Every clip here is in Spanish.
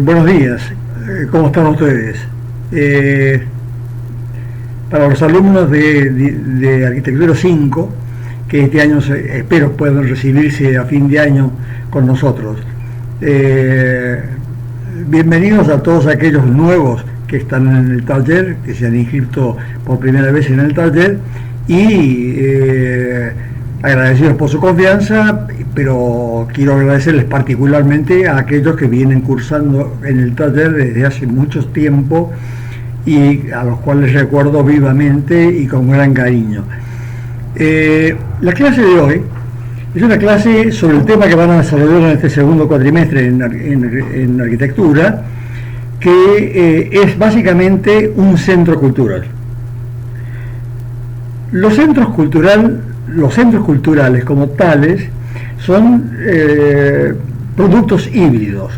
Buenos días, ¿cómo están ustedes? Eh, para los alumnos de Arquitectura 5, que este año espero puedan recibirse a fin de año con nosotros, bienvenidos a todos aquellos nuevos que están en el taller, que se han inscrito por primera vez en el taller, y agradecidos por su confianza, pero quiero agradecerles particularmente a aquellos que vienen cursando en el taller desde hace mucho tiempo y a los cuales recuerdo vivamente y con gran cariño. La clase de hoy es una clase sobre el tema que van a desarrollar en este segundo cuatrimestre en arquitectura, que es básicamente un centro cultural. Los centros culturales como tales son productos híbridos.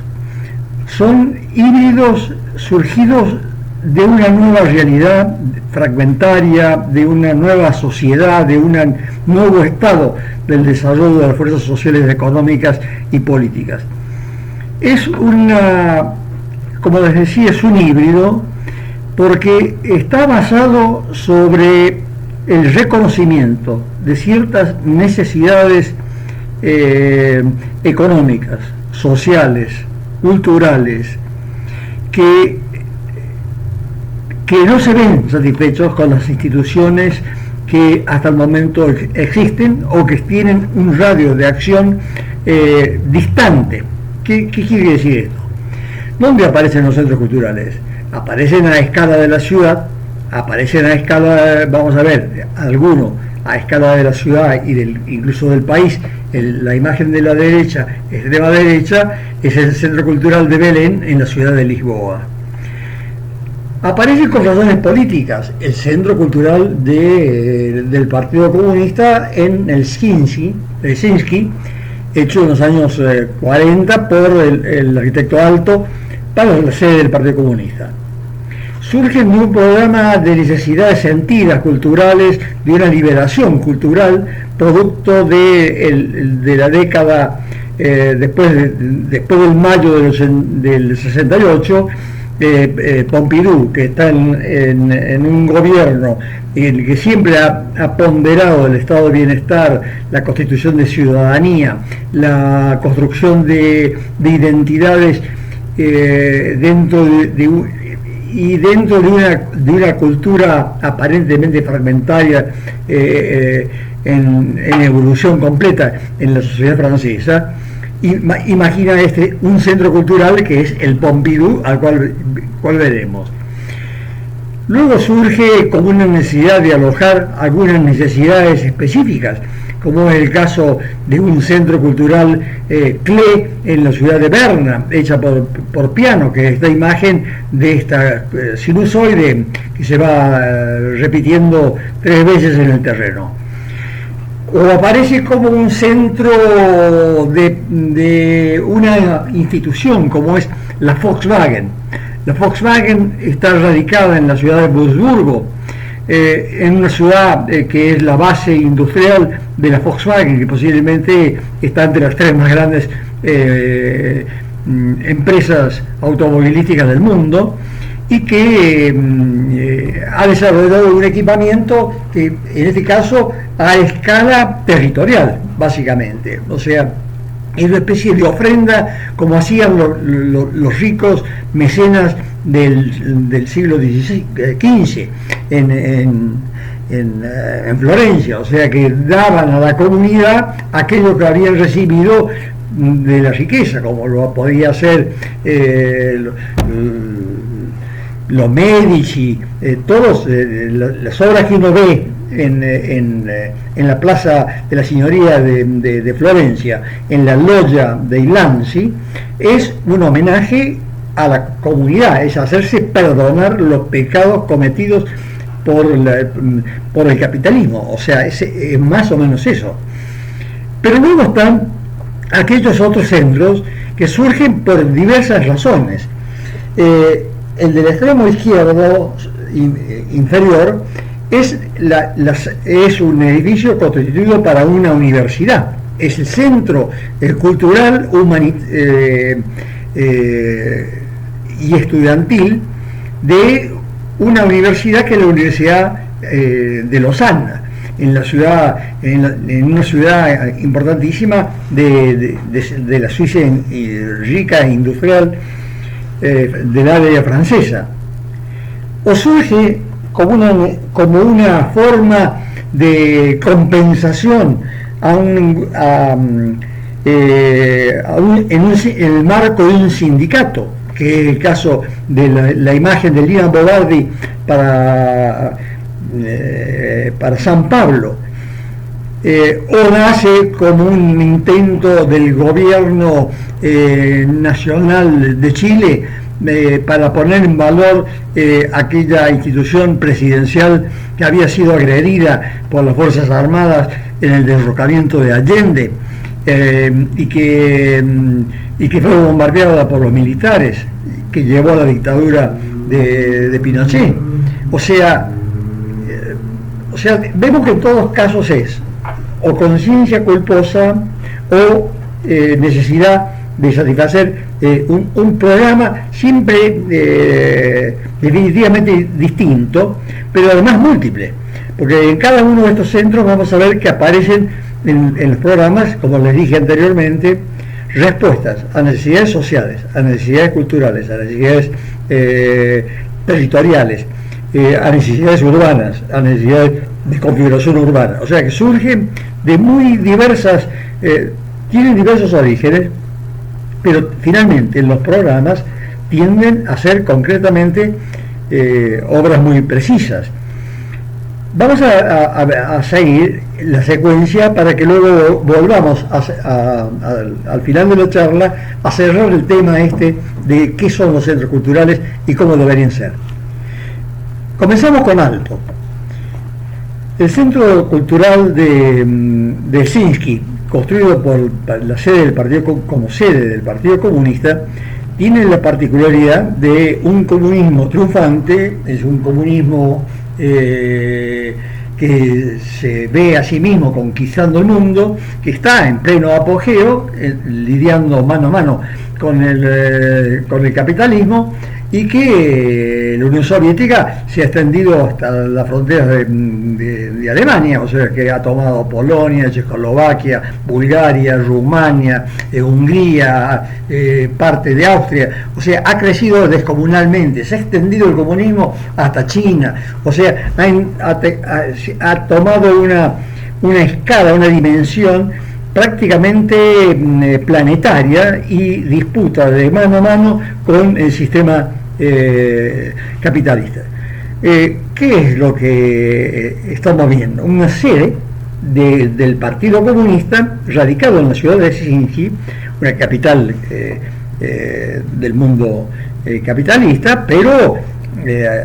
Son híbridos surgidos de una nueva realidad fragmentaria, de una nueva sociedad, de un nuevo estado del desarrollo de las fuerzas sociales, económicas y políticas. Como les decía, es un híbrido porque está basado sobre el reconocimiento de ciertas necesidades económicas, sociales, culturales, que no se ven satisfechos con las instituciones que hasta el momento existen o que tienen un radio de acción distante. ¿Qué quiere decir esto? ¿Dónde aparecen los centros culturales? Aparecen a escala de la ciudad, aparecen a escala, vamos a ver, algunos a escala de la ciudad y incluso del país. La imagen de la derecha, extrema derecha, es el Centro Cultural de Belén en la ciudad de Lisboa. Aparece con razones políticas el Centro Cultural del Partido Comunista en Helsinki, hecho en los años 40 por el arquitecto Aalto para la sede del Partido Comunista. Surge de un programa de necesidades sentidas culturales, de una liberación cultural, producto de la década, después del mayo del 68, Pompidou, que está en un gobierno en el que siempre ha ponderado el estado de bienestar, la constitución de ciudadanía, la construcción de identidades dentro de una cultura aparentemente fragmentaria en evolución completa en la sociedad francesa. Imagina un centro cultural que es el Pompidou, al cual veremos. Luego surge como una necesidad de alojar algunas necesidades específicas, como es el caso de un centro cultural CLE en la ciudad de Berna, hecha por Piano, que es esta imagen de esta sinusoide que se va repitiendo 3 veces en el terreno. O aparece como un centro de una institución como es la Volkswagen. La Volkswagen está radicada en la ciudad de Wurzburgo, en una ciudad que es la base industrial de la Volkswagen, que posiblemente está entre las 3 más grandes empresas automovilísticas del mundo, y que ha desarrollado un equipamiento que en este caso a escala territorial, básicamente. O sea, es una especie de ofrenda como hacían los ricos mecenas del siglo XV en Florencia, o sea, que daban a la comunidad aquello que habían recibido de la riqueza, como lo podía hacer los Medici, todas las obras que uno ve en la plaza de la Signoria de Florencia, en la Loggia dei Lanzi, es un homenaje a la comunidad, es hacerse perdonar los pecados cometidos por el capitalismo. O sea, es más o menos eso. Pero luego están aquellos otros centros que surgen por diversas razones. El del extremo izquierdo inferior es un edificio constituido para una universidad. Es el centro cultural y estudiantil de una universidad que es la Universidad de Lausana, en la ciudad, en una ciudad importantísima de la Suiza rica e industrial, del área francesa. O surge como una forma de compensación en el marco de un sindicato, que es el caso de la imagen de Lina Bobardi para San Pablo, o nace como un intento del gobierno nacional de Chile para poner en valor aquella institución presidencial que había sido agredida por las Fuerzas Armadas en el derrocamiento de Allende, y que fue bombardeada por los militares, que llevó a la dictadura de Pinochet. O sea, vemos que en todos casos es o conciencia culposa o necesidad de satisfacer un programa siempre definitivamente distinto, pero además múltiple, porque en cada uno de estos centros vamos a ver que aparecen en los programas, como les dije anteriormente, respuestas a necesidades sociales, a necesidades culturales, a necesidades territoriales, a necesidades urbanas, a necesidades de configuración urbana. O sea que surgen de muy diversas, tienen diversos orígenes, pero finalmente los programas tienden a ser concretamente obras muy precisas. Vamos a seguir la secuencia para que luego volvamos al final de la charla a cerrar el tema de qué son los centros culturales y cómo deberían ser. Comenzamos con Alto. El Centro Cultural de Helsinki, construido por la sede del partido, como sede del Partido Comunista, tiene la particularidad de un comunismo triunfante. Es un comunismo que se ve a sí mismo conquistando el mundo, que está en pleno apogeo, lidiando mano a mano con el capitalismo, y que la Unión Soviética se ha extendido hasta las fronteras de Alemania, o sea que ha tomado Polonia, Checoslovaquia, Bulgaria, Rumania, Hungría, parte de Austria. O sea, ha crecido descomunalmente, se ha extendido el comunismo hasta China. O sea, ha tomado una escala, una dimensión prácticamente planetaria, y disputa de mano a mano con el sistema capitalista. ¿Qué es lo que estamos viendo? Una sede del Partido Comunista radicado en la ciudad de Helsinki, una capital del mundo capitalista, pero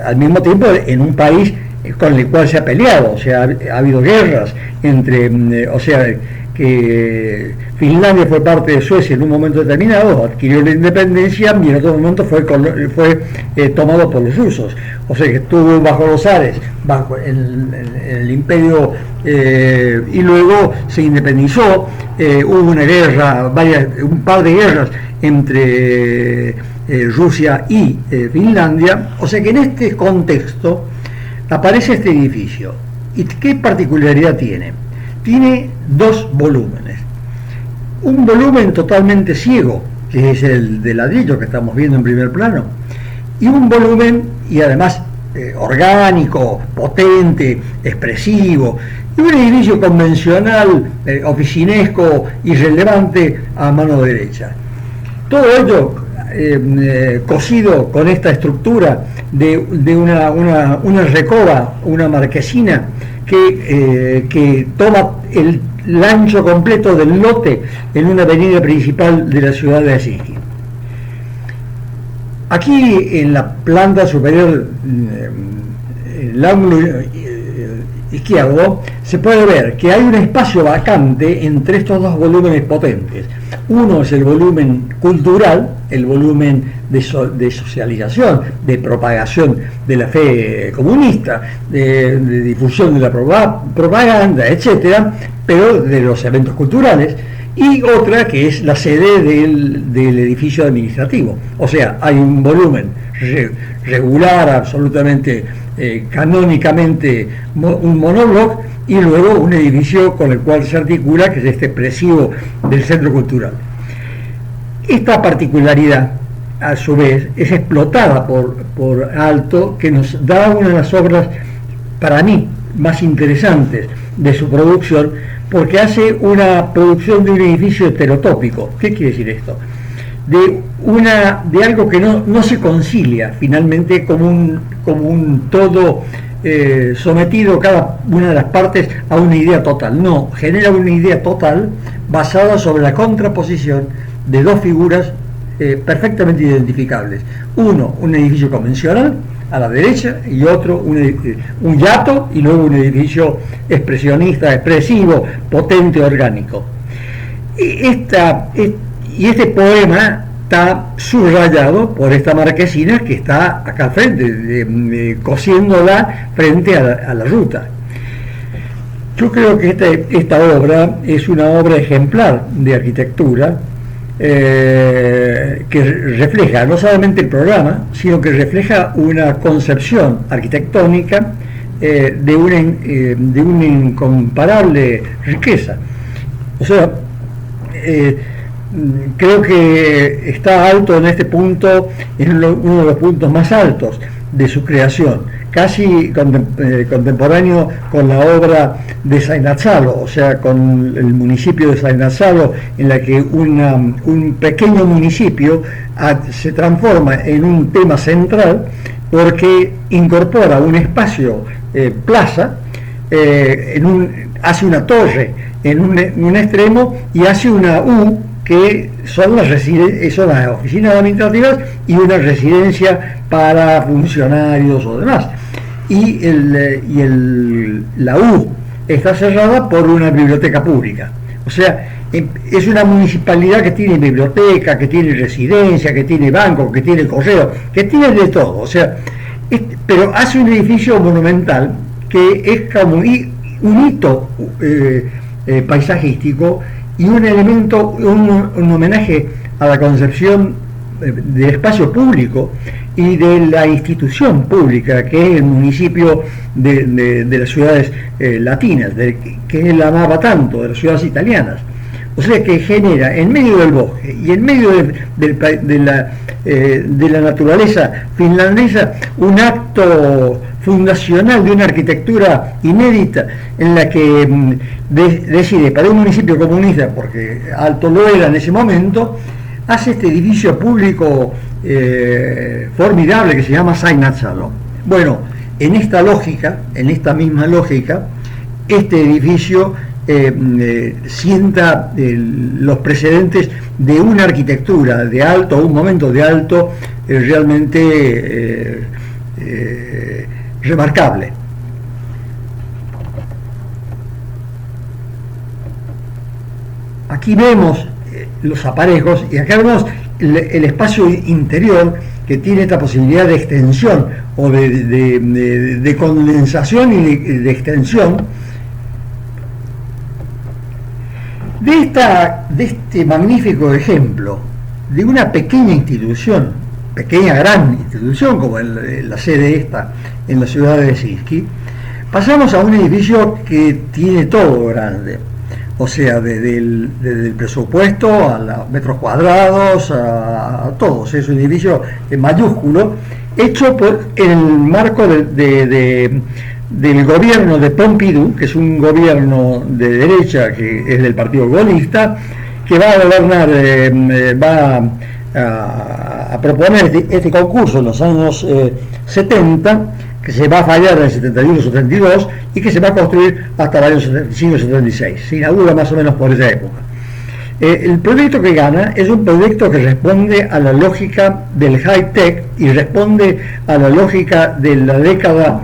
al mismo tiempo en un país con el cual se ha peleado. O sea, ha habido guerras entre, o sea, que Finlandia fue parte de Suecia en un momento determinado, adquirió la independencia, y en otro momento fue tomado por los rusos. O sea que estuvo bajo los zares, bajo el imperio, y luego se independizó. Hubo una guerra, un par de guerras entre Rusia y Finlandia. O sea que en este contexto aparece este edificio. ¿Y qué particularidad tiene? Tiene dos volúmenes. Un volumen totalmente ciego, que es el de ladrillo que estamos viendo en primer plano, y un volumen, y además orgánico, potente, expresivo, y un edificio convencional, oficinesco, irrelevante a mano derecha. Todo ello cosido con esta estructura de una recoba, una marquesina, que toma el ancho completo del lote en una avenida principal de la ciudad de Helsinki. Aquí en la planta superior, el ángulo izquierdo, se puede ver que hay un espacio vacante entre estos dos volúmenes potentes. Uno es el volumen cultural, el volumen de socialización, de propagación de la fe comunista, de difusión de la propaganda, etcétera, pero de los eventos culturales. y otra que es la sede del edificio administrativo. O sea, hay un volumen regular, absolutamente, canónicamente, un monobloc, y luego un edificio con el cual se articula, que es este expresivo del centro cultural. Esta particularidad, a su vez, es explotada por Aalto, que nos da una de las obras, para mí, más interesantes de su producción, porque hace una producción de un edificio heterotópico. ¿Qué quiere decir esto? De algo que no se concilia finalmente como un todo sometido cada una de las partes a una idea total. No, genera una idea total basada sobre la contraposición de dos figuras perfectamente identificables. Uno, un edificio convencional a la derecha, y otro, un yato, y luego un edificio expresionista, expresivo, potente, orgánico. Y este poema está subrayado por esta marquesina que está acá al frente, cosiéndola frente a la ruta. Yo creo que esta obra es una obra ejemplar de arquitectura, que refleja no solamente el programa, sino que refleja una concepción arquitectónica de una incomparable riqueza. O sea, creo que está Aalto en este punto, en uno de los puntos más altos de su creación, casi contemporáneo con la obra de Seinäjoki, o sea, con el municipio de Seinäjoki, en la que un pequeño municipio se transforma en un tema central, porque incorpora un espacio plaza, hace una torre en un extremo y hace una U, que son las oficinas administrativas y una residencia para funcionarios o demás. Y la U está cerrada por una biblioteca pública. O sea, es una municipalidad que tiene biblioteca, que tiene residencia, que tiene banco, que tiene correo, que tiene de todo. O sea, pero hace un edificio monumental que es como un hito paisajístico y un elemento, un homenaje a la concepción del espacio público y de la institución pública, que es el municipio de las ciudades latinas, que él amaba tanto, de las ciudades italianas. O sea, que genera en medio del bosque y en medio de la naturaleza finlandesa un acto fundacional de una arquitectura inédita, en la que decide, para un municipio comunista, porque Aalto lo era en ese momento, hace este edificio público formidable que se llama Seinäjoki. Bueno, en esta misma lógica, este edificio sienta los precedentes de una arquitectura de Aalto, un momento de Aalto realmente remarcable. Aquí vemos los aparejos y acá vemos el espacio interior, que tiene esta posibilidad de extensión o de condensación y de extensión de este magnífico ejemplo de una pequeña institución, gran institución como la sede esta en la ciudad de Helsinki. Pasamos a un edificio que tiene todo grande, o sea, desde el presupuesto a los metros cuadrados, a todos. Es un edificio mayúsculo, hecho en el marco del gobierno de Pompidou, que es un gobierno de derecha, que es del Partido Gaullista, que va a gobernar, va a proponer este concurso en los años 70, que se va a fallar en el 71-72 y que se va a construir hasta el año 75-76. Se inaugura más o menos por esa época. El proyecto que gana es un proyecto que responde a la lógica del high-tech y responde a la lógica de la década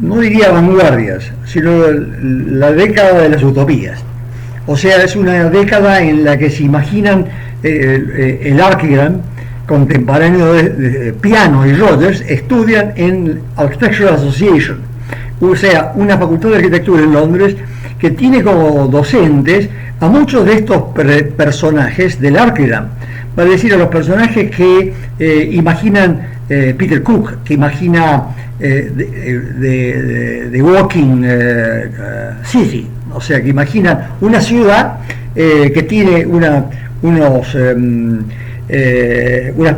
no diría vanguardias, sino la década de las utopías. O sea, es una década en la que se imaginan el Archigram contemporáneo de Piano y Rogers estudian en Architectural Association. o sea, una facultad de arquitectura en Londres que tiene como docentes a muchos de estos personajes del Archigram, va a decir a los personajes que imaginan Peter Cook, que imagina de Walking City, o sea, que imagina una ciudad que tiene unas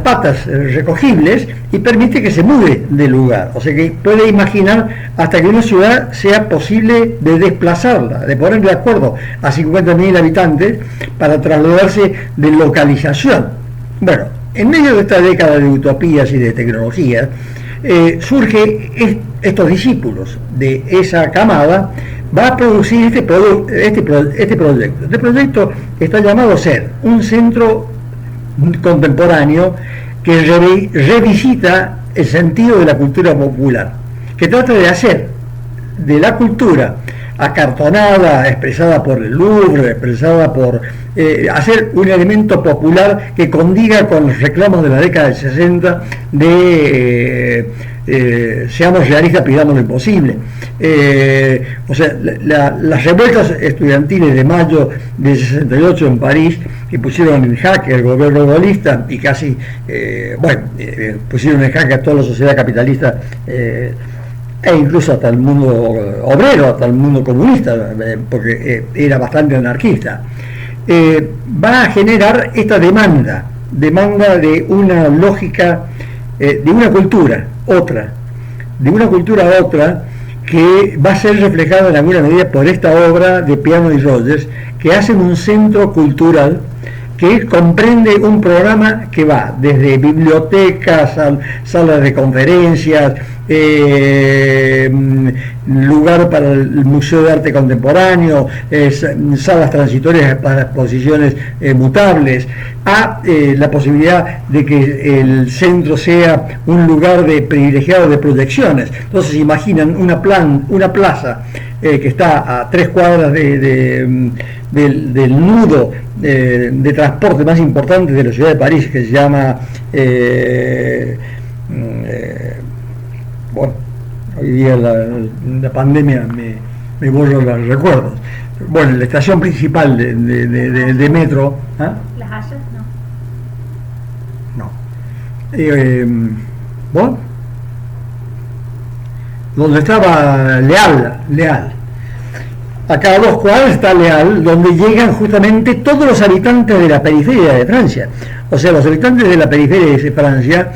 patas recogibles y permite que se mude del lugar, o sea que puede imaginar hasta que una ciudad sea posible de desplazarla, de ponerle de acuerdo a 50.000 habitantes para trasladarse de localización. Bueno, en medio de esta década de utopías y de tecnologías, surge estos discípulos de esa camada, va a producir este proyecto. Este proyecto está llamado a ser un centro contemporáneo que revisita el sentido de la cultura popular, que trata de hacer de la cultura acartonada, expresada por el Louvre, expresada por hacer un elemento popular que condiga con los reclamos de la década del 60 de seamos realistas, pidamos lo imposible. O sea, las revueltas estudiantiles de mayo del 68 en París, que pusieron en jaque al gobierno gaullista y casi, pusieron en jaque a toda la sociedad capitalista, e incluso hasta el mundo obrero, hasta el mundo comunista, porque era bastante anarquista, va a generar esta demanda de una lógica, de una cultura otra que va a ser reflejada en alguna medida por esta obra de Peano y Rogers, que hacen un centro cultural que comprende un programa que va desde bibliotecas, salas de conferencias, lugar para el Museo de Arte Contemporáneo, salas transitorias para exposiciones mutables, a la posibilidad de que el centro sea un lugar privilegiado de proyecciones. Entonces imaginan una plaza que está a 3 cuadras del nudo de transporte más importante de la ciudad de París, que se llama hoy día la pandemia me borra los recuerdos. Bueno, la estación principal de metro. ¿Ah? ¿Las Hayas? No. ¿Vos? Donde estaba Leal. A cada 2 cuadras está Leal, donde llegan justamente todos los habitantes de la periferia de Francia. O sea, los habitantes de la periferia de Francia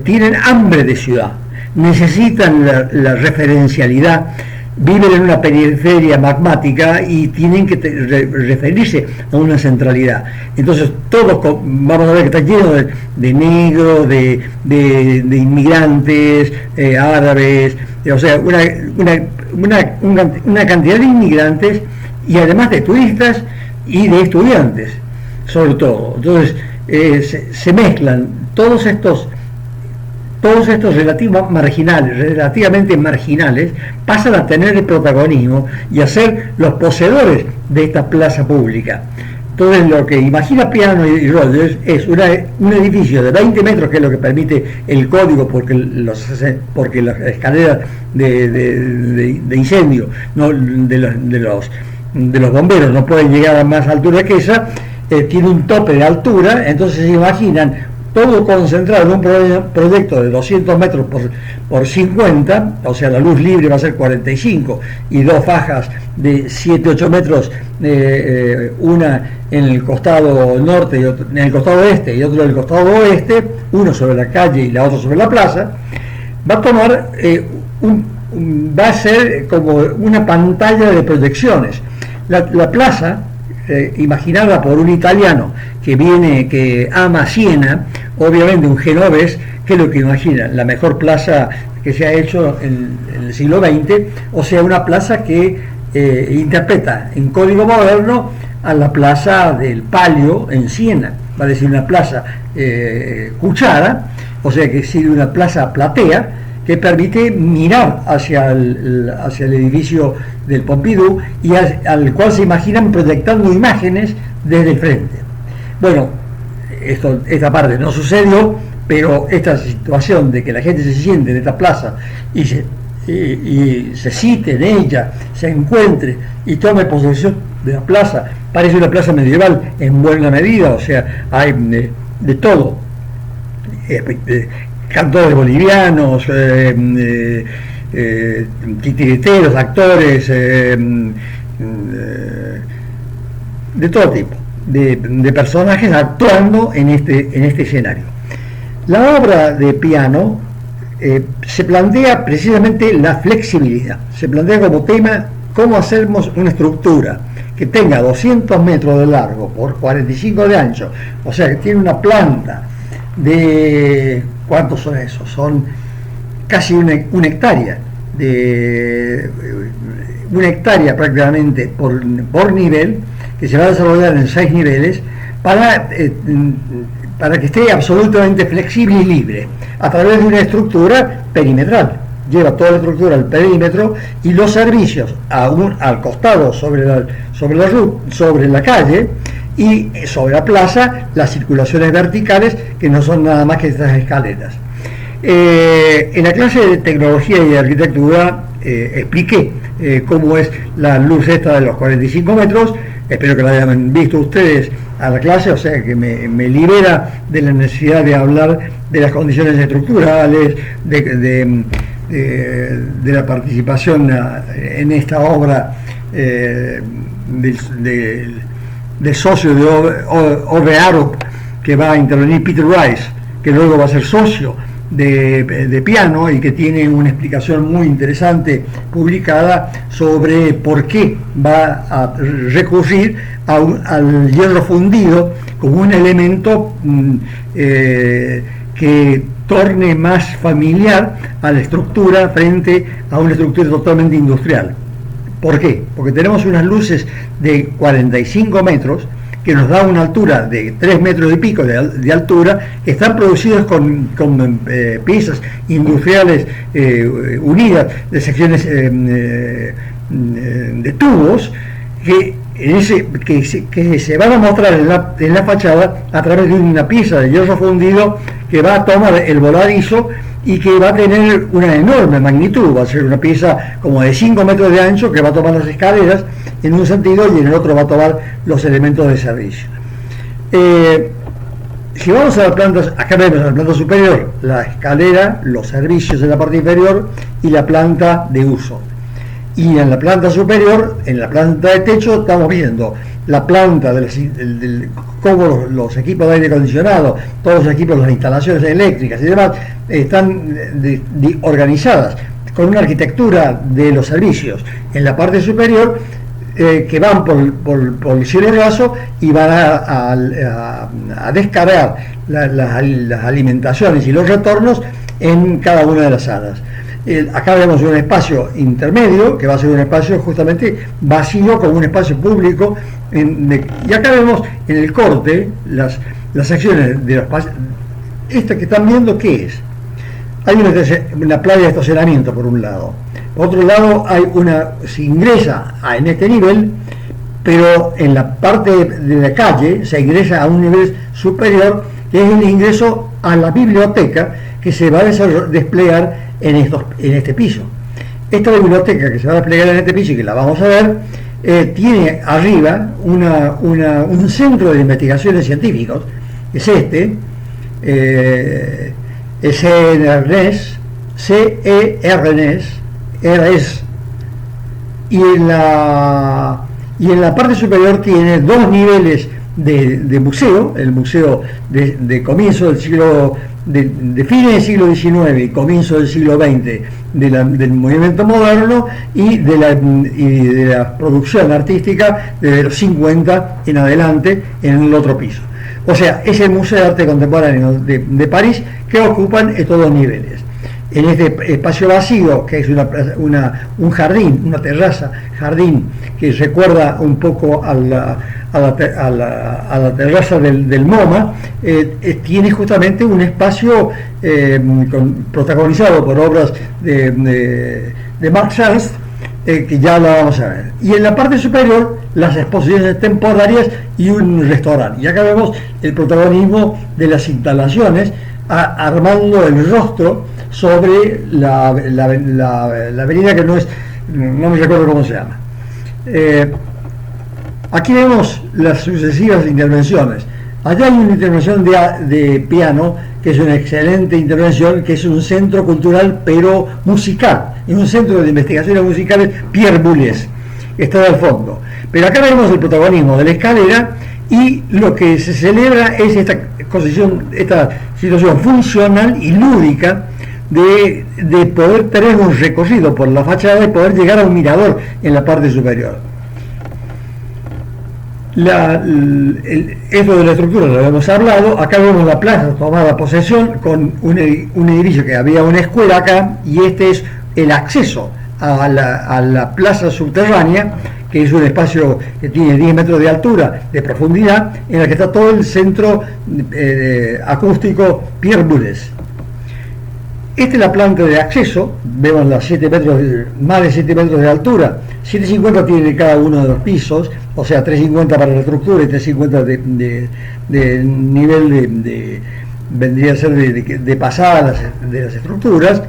tienen hambre de ciudad, necesitan la referencialidad, viven en una periferia magmática y tienen que referirse a una centralidad. Entonces todos vamos a ver que está lleno de negros, de inmigrantes, árabes, o sea, una cantidad de inmigrantes y además de turistas y de estudiantes, sobre todo. Entonces se mezclan todos estos relativamente marginales, pasan a tener el protagonismo y a ser los poseedores de esta plaza pública. Entonces lo que imagina Peano y Rogers es un edificio de 20 metros, que es lo que permite el código, porque las escaleras de incendio de los bomberos no pueden llegar a más altura que esa, tiene un tope de altura. Entonces se imaginan todo concentrado en un proyecto de 200 metros por 50, o sea, la luz libre va a ser 45, y 2 fajas de 7-8 metros, una en el costado norte, y en el costado este, y otro en el costado oeste, uno sobre la calle y la otra sobre la plaza. Va a tomar va a ser como una pantalla de proyecciones. La plaza, imaginada por un italiano que ama Siena, obviamente un genovés, que es lo que imagina, la mejor plaza que se ha hecho en el siglo XX, o sea, una plaza que interpreta en código moderno a la plaza del Palio en Siena, va a decir una plaza cuchara, o sea que es una plaza platea, que permite mirar hacia el edificio del Pompidou y al cual se imaginan proyectando imágenes desde el frente. Bueno, esta parte no sucedió, pero esta situación de que la gente se siente en esta plaza y y se cite en ella, se encuentre y tome posesión de la plaza. Parece una plaza medieval en buena medida, o sea, hay de todo. Cantores bolivianos, titiriteros, actores, de todo tipo, de personajes actuando en este escenario. La obra de piano se plantea precisamente la flexibilidad, se plantea como tema cómo hacemos una estructura que tenga 200 metros de largo por 45 de ancho, o sea que tiene una planta de, ¿cuántos son esos? Son casi una hectárea, una hectárea prácticamente por nivel, que se va a desarrollar en 6 niveles para que esté absolutamente flexible y libre a través de una estructura perimetral. Lleva toda la estructura al perímetro y los servicios al costado sobre la calle, y sobre la plaza las circulaciones verticales, que no son nada más que estas escaleras. En la clase de tecnología y de arquitectura expliqué cómo es la luz esta de los 45 metros. Espero que la hayan visto ustedes a la clase, o sea que me libera de la necesidad de hablar de las condiciones estructurales, de la participación en esta obra del socio de Ove Arup, que va a intervenir Peter Rice, que luego va a ser socio de piano y que tiene una explicación muy interesante publicada sobre por qué va a recurrir al hierro fundido como un elemento que torne más familiar a la estructura frente a una estructura totalmente industrial. ¿Por qué? Porque tenemos unas luces de 45 metros que nos da una altura de 3 metros y pico de altura, que están producidos con piezas industriales unidas de secciones de tubos que se van a mostrar en la fachada a través de una pieza de hierro fundido que va a tomar el voladizo y que va a tener una enorme magnitud. Va a ser una pieza como de 5 metros de ancho que va a tomar las escaleras en un sentido y en el otro va a tomar los elementos de servicio. Si vamos a la planta, acá vemos la planta superior, la escalera, los servicios en la parte inferior y la planta de uso. Y en la planta superior, en la planta de techo, estamos viendo la planta cómo los equipos de aire acondicionado, todos los equipos, las instalaciones eléctricas y demás, están organizadas con una arquitectura de los servicios en la parte superior, que van por el cielo raso y van a descargar las alimentaciones y los retornos en cada una de las salas. Acá vemos un espacio intermedio que va a ser un espacio justamente vacío como un espacio público, y acá vemos en el corte las secciones de los esto que están viendo. ¿Qué es? Hay una playa de estacionamiento por un lado, por otro lado se ingresa en este nivel, pero en la parte de la calle se ingresa a un nivel superior, que es el ingreso a la biblioteca que se va a desplegar en este piso. Esta biblioteca que se va a desplegar en este piso y que la vamos a ver, tiene arriba un centro de investigaciones científicas, que es CERNES, CERNES, y en la parte superior tiene 2 niveles de museo, el museo de comienzo del siglo, de fines del siglo XIX y comienzo del siglo XX del movimiento moderno, y de la producción artística desde los 50 en adelante en el otro piso. O sea, es el Museo de Arte Contemporáneo de París, que ocupan estos 2 niveles. En este espacio vacío, que es un jardín, una terraza, jardín, que recuerda un poco a la terraza del MoMA, tiene justamente un espacio protagonizado por obras de Marc Ernst, que ya la vamos a ver. Y en la parte superior, las exposiciones temporarias y un restaurante. Y acá vemos el protagonismo de las instalaciones armando el rostro sobre la avenida que no me recuerdo cómo se llama. Aquí vemos las sucesivas intervenciones. Allá hay una intervención de piano, que es una excelente intervención, que es un centro cultural pero musical, es un centro de investigaciones musicales, Pierre Boulez, que está al fondo. Pero acá vemos el protagonismo de la escalera, y lo que se celebra es esta situación funcional y lúdica de poder tener un recorrido por la fachada y poder llegar a un mirador en la parte superior. Esto de la estructura lo hemos hablado. Acá vemos la plaza tomada posesión con un edificio que había una escuela acá, y este es el acceso a la plaza subterránea, que es un espacio que tiene 10 metros de altura, de profundidad, en el que está todo el centro acústico Pierre Boulez. Esta es la planta de acceso. Vemos las 7 metros, más de 7 metros de altura. 7,50 tiene cada uno de los pisos, o sea, 3,50 para la estructura y 3,50 de nivel vendría a ser de pasada de las estructuras.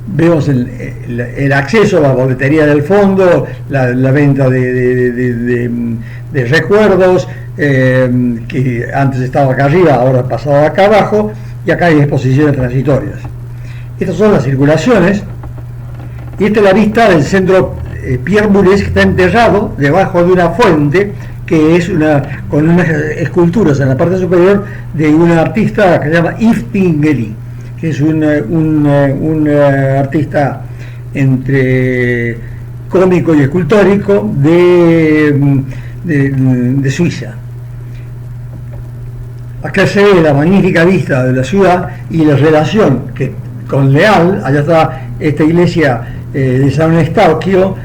Vemos el acceso, la boletería del fondo, la venta de recuerdos, que antes estaba acá arriba, ahora ha pasado acá abajo, y acá hay exposiciones transitorias. Estas son las circulaciones, y esta es la vista del centro Pierre Boulez, que está enterrado debajo de una fuente, que es con unas esculturas en la parte superior de un artista que se llama Yves Pingery, que es un artista entre cómico y escultórico de Suiza. Acá se ve la magnífica vista de la ciudad y la relación con Leal. Allá está esta iglesia de San Eustaquio,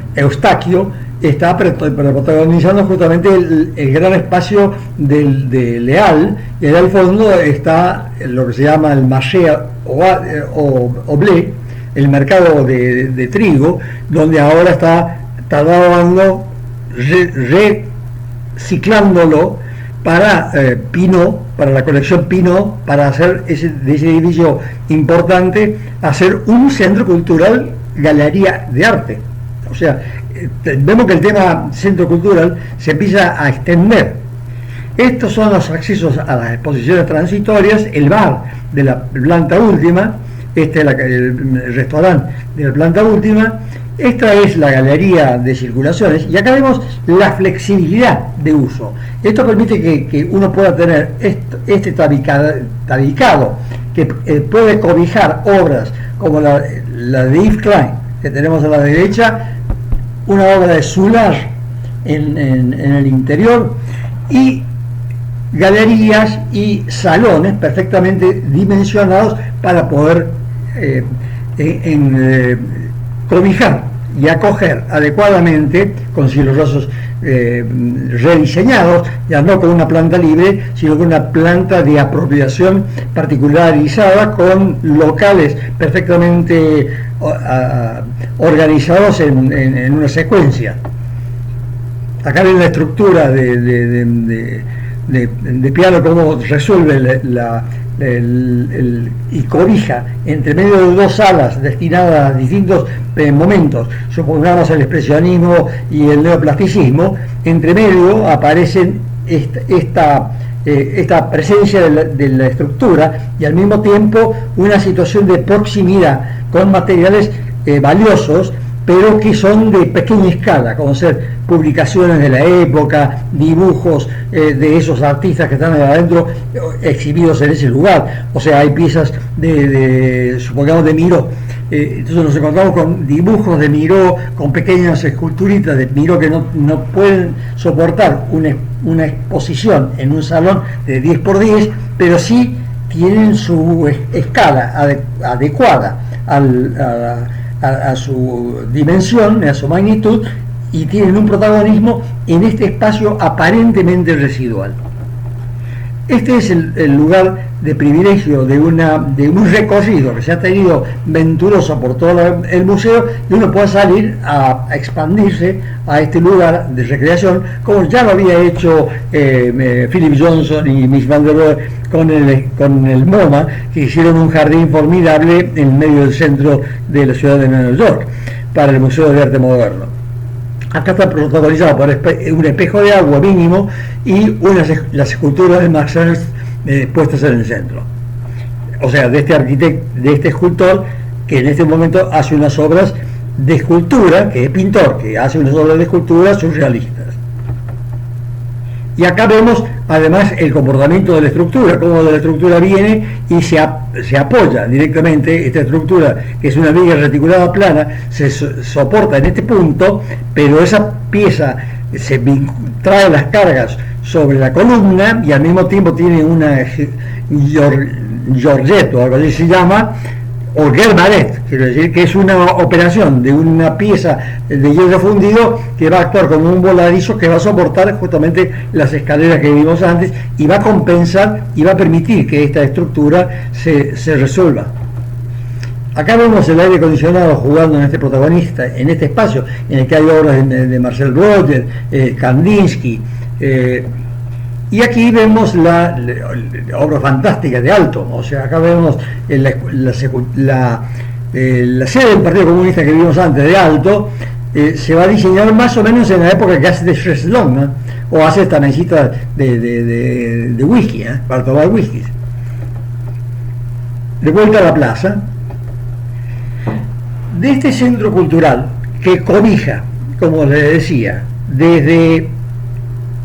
está protagonizando justamente el gran espacio de Leal, y allá al fondo está lo que se llama el marché Oblé, el mercado de trigo, donde ahora está trabajando, reciclándolo para Pinot, para la colección Pinot, para hacer de ese edificio importante, hacer un centro cultural, galería de arte. O sea, vemos que el tema centro cultural se empieza a extender. Estos son los accesos a las exposiciones transitorias, el bar de la planta última, este es el restaurante de la planta última, esta es la galería de circulaciones, y acá vemos la flexibilidad de uso. Esto permite que uno pueda tener este tabicado, que puede cobijar obras como la de Yves Klein, que tenemos a la derecha, una obra de Soulage en el interior, y galerías y salones perfectamente dimensionados para poder cobijar y acoger adecuadamente, con cielos rasos rediseñados, ya no con una planta libre, sino con una planta de apropiación particularizada, con locales perfectamente organizados en una secuencia. Acá ven la estructura de piano, cómo resuelve y cobija entre medio de dos salas destinadas a distintos momentos, supongamos el expresionismo y el neoplasticismo. Entre medio aparecen esta presencia de la estructura, y al mismo tiempo una situación de proximidad con materiales valiosos, pero que son de pequeña escala, como ser publicaciones de la época, dibujos de esos artistas que están ahí adentro exhibidos en ese lugar. O sea, hay piezas supongamos de Miró. Entonces nos encontramos con dibujos de Miró, con pequeñas esculturitas de Miró que no pueden soportar una exposición en un salón de 10x10, pero sí tienen su escala adecuada a su dimensión, a su magnitud, y tienen un protagonismo en este espacio aparentemente residual. Este es el lugar de privilegio de un recorrido que se ha tenido venturoso por todo el museo, y uno puede salir a expandirse a este lugar de recreación, como ya lo había hecho Philip Johnson y Mies van der Rohe con el MoMA, que hicieron un jardín formidable en medio del centro de la ciudad de Nueva York para el Museo de Arte Moderno. Acá está protagonizado por un espejo de agua mínimo y las esculturas de Max Ernst puestas en el centro. O sea, de este escultor que en este momento hace unas obras de escultura, que es pintor, que hace unas obras de escultura surrealistas. Y acá vemos además el comportamiento de la estructura, cómo de la estructura viene y se apoya directamente. Esta estructura, que es una viga reticulada plana, se soporta en este punto, pero esa pieza trae las cargas sobre la columna y al mismo tiempo tiene una Georgette, o algo así se llama, o Germaret, quiero decir que es una operación de una pieza de hierro fundido que va a actuar como un voladizo que va a soportar justamente las escaleras que vimos antes, y va a compensar y va a permitir que esta estructura se resuelva. Acá vemos el aire acondicionado jugando en este protagonista, en este espacio en el que hay obras de Marcel Roger, Kandinsky, y aquí vemos la obra fantástica de Aalto. O sea, acá vemos la sede del Partido Comunista que vimos antes de Aalto. Se va a diseñar más o menos en la época que hace de Cheslong, ¿no? O hace esta mesita de whisky, para tomar whisky. De vuelta a la plaza, de este centro cultural que cobija, como les decía, desde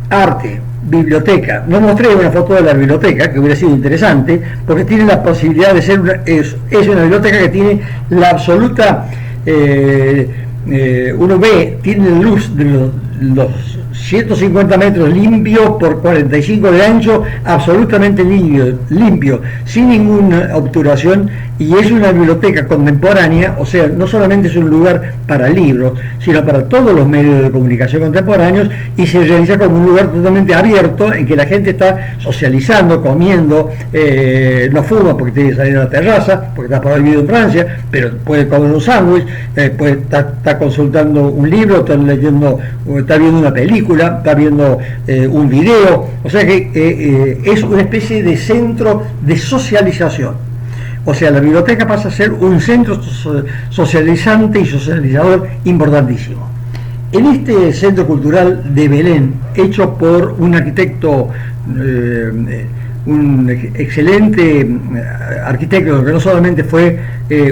arte, biblioteca. No mostré una foto de la biblioteca, que hubiera sido interesante, porque tiene la posibilidad de ser es una biblioteca que tiene la absoluta, uno ve, tiene luz de los 150 metros limpio por 45 de ancho, absolutamente limpio, sin ninguna obturación, y es una biblioteca contemporánea. O sea, no solamente es un lugar para libros, sino para todos los medios de comunicación contemporáneos, y se realiza como un lugar totalmente abierto en que la gente está socializando, comiendo, no fuma porque tiene que salir a la terraza, porque está prohibido en Francia, pero puede comer un sándwich, puede estar consultando un libro, está viendo una película, está viendo un video. O sea que es una especie de centro de socialización. O sea, la biblioteca pasa a ser un centro socializante y socializador importantísimo. En este centro cultural de Belén, hecho por un arquitecto, un excelente arquitecto, que no solamente fue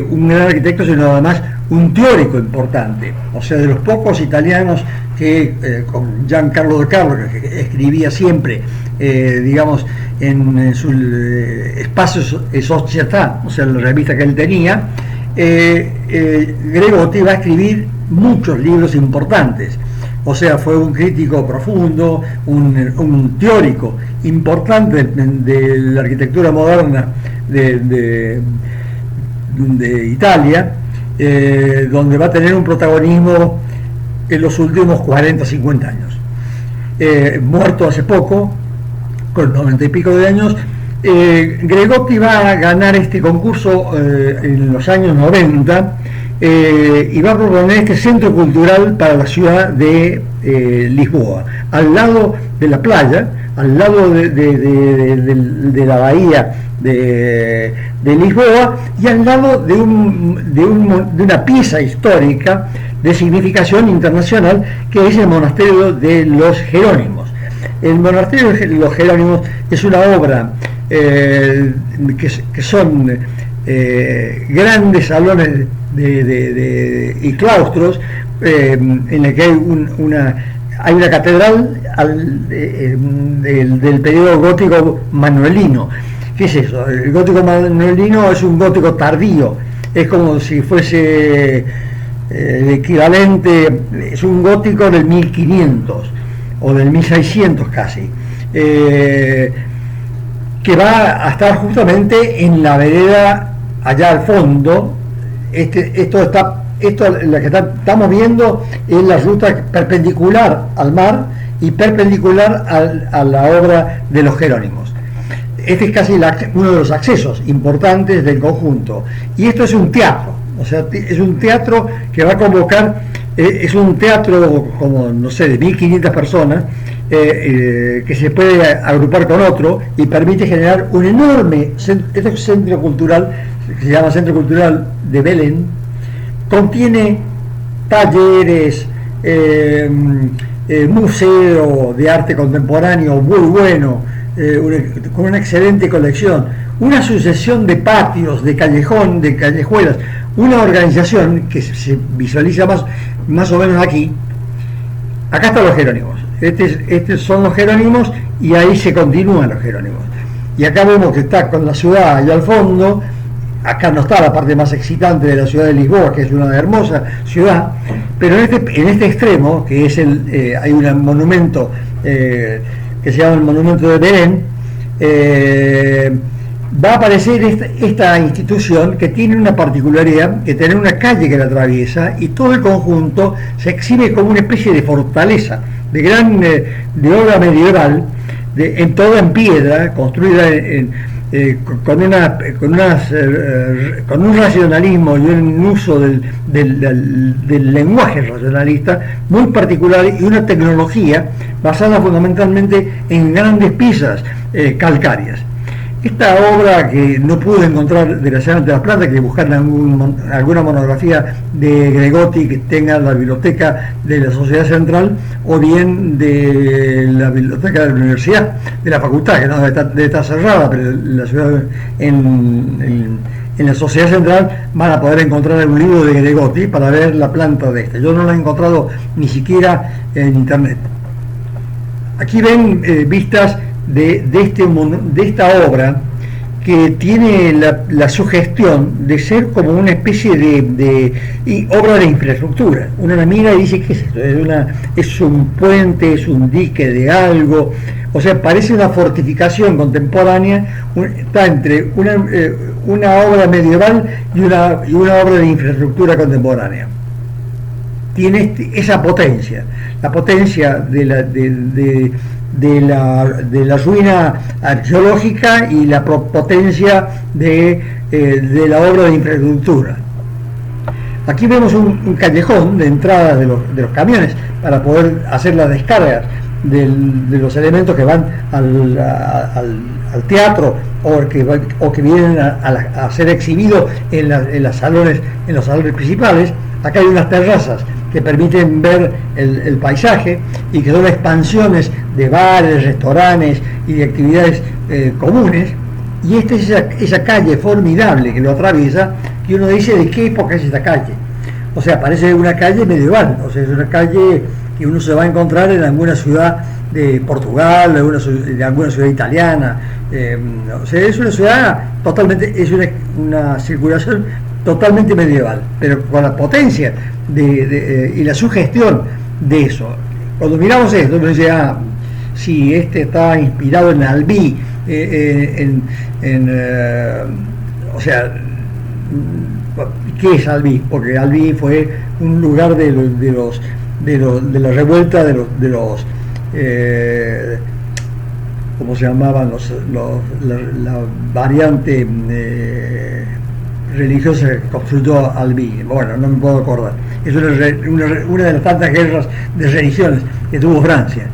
un gran arquitecto, sino además un teórico importante, o sea, de los pocos italianos que, con Giancarlo De Carlo, que escribía siempre, digamos, en su espacio Società, o sea, la revista que él tenía, Gregotti va a escribir muchos libros importantes. O sea, fue un crítico profundo, un teórico importante de la arquitectura moderna de Italia, donde va a tener un protagonismo en los últimos 40, 50 años. Muerto hace poco, con 90 y pico de años, Gregotti va a ganar este concurso en los años 90, y va a proponer este centro cultural para la ciudad de Lisboa, al lado de la playa, al lado de la bahía de Lisboa, y al lado de una pieza histórica de significación internacional, que es el monasterio de los Jerónimos. El monasterio de los Jerónimos es una obra que son grandes salones y claustros, en la que hay una catedral del periodo gótico manuelino. ¿Qué es eso? El gótico manuelino es un gótico tardío, es como si fuese el equivalente, es un gótico del 1500 o del 1600 casi, que va a estar justamente en la vereda allá al fondo. La que estamos viendo es la ruta perpendicular al mar y perpendicular a la obra de los Jerónimos. este es casi uno de los accesos importantes del conjunto. Y esto es un teatro, o sea, es un teatro que va a convocar, es un teatro como, no sé, de 1500 personas, que se puede agrupar con otro y permite generar un enorme centro cultural, que se llama Centro Cultural de Belén. Contiene talleres, museo de arte contemporáneo muy bueno, con una excelente colección, una sucesión de patios, de callejuelas, una organización que se visualiza más o menos aquí. Acá están los Jerónimos, estos son los Jerónimos y ahí se continúan los Jerónimos. Y acá vemos que está con la ciudad allá al fondo. Acá no está la parte más excitante de la ciudad de Lisboa, que es una hermosa ciudad, pero en este extremo, que es hay un monumento que se llama el Monumento de Belén, va a aparecer esta institución que tiene una particularidad, que tiene una calle que la atraviesa, y todo el conjunto se exhibe como una especie de fortaleza, de obra medieval, toda en piedra, construida con un racionalismo y un uso del lenguaje racionalista muy particular, y una tecnología basada fundamentalmente en grandes piezas calcáreas. Esta obra, que no pude encontrar desgraciadamente las plantas, que buscar alguna monografía de Gregoti que tenga la biblioteca de la Sociedad Central, o bien de la biblioteca de la Universidad, de la Facultad, que no debe estar cerrada, pero la ciudad, en la Sociedad Central van a poder encontrar un libro de Gregoti para ver la planta de Yo no la he encontrado ni siquiera en internet. Aquí ven vistas de esta obra, que tiene la sugestión de ser como una especie de obra de infraestructura. Uno la mira y dice, ¿qué es esto? Es un puente, es un dique de algo. O sea, parece una fortificación contemporánea, está entre una obra medieval y una obra de infraestructura contemporánea. Tiene esa potencia, la potencia de la ruina arqueológica, y la potencia de la obra de infraestructura. Aquí vemos un callejón de entrada de los camiones para poder hacer las descargas de los elementos que van al teatro, o que vienen a ser exhibidos en los salones principales. Acá hay unas terrazas que permiten ver el paisaje, y que son expansiones de bares, restaurantes y de actividades comunes. Y esta es esa calle formidable que lo atraviesa, que uno dice, ¿de qué época es esta calle? O sea, parece una calle medieval, o sea, es una calle que uno se va a encontrar en alguna ciudad de Portugal, de alguna ciudad italiana. O sea, es una ciudad totalmente, es una circulación totalmente medieval, pero con la potencia y la sugestión de eso. Cuando miramos esto, uno dice, sí, este está inspirado en Albi, o sea, ¿qué es Albi? Porque Albi fue un lugar de la revuelta de los ¿cómo se llamaban? La variante religiosa que construyó Albi. Bueno, no me puedo acordar. Es una de las tantas guerras de religiones que tuvo Francia.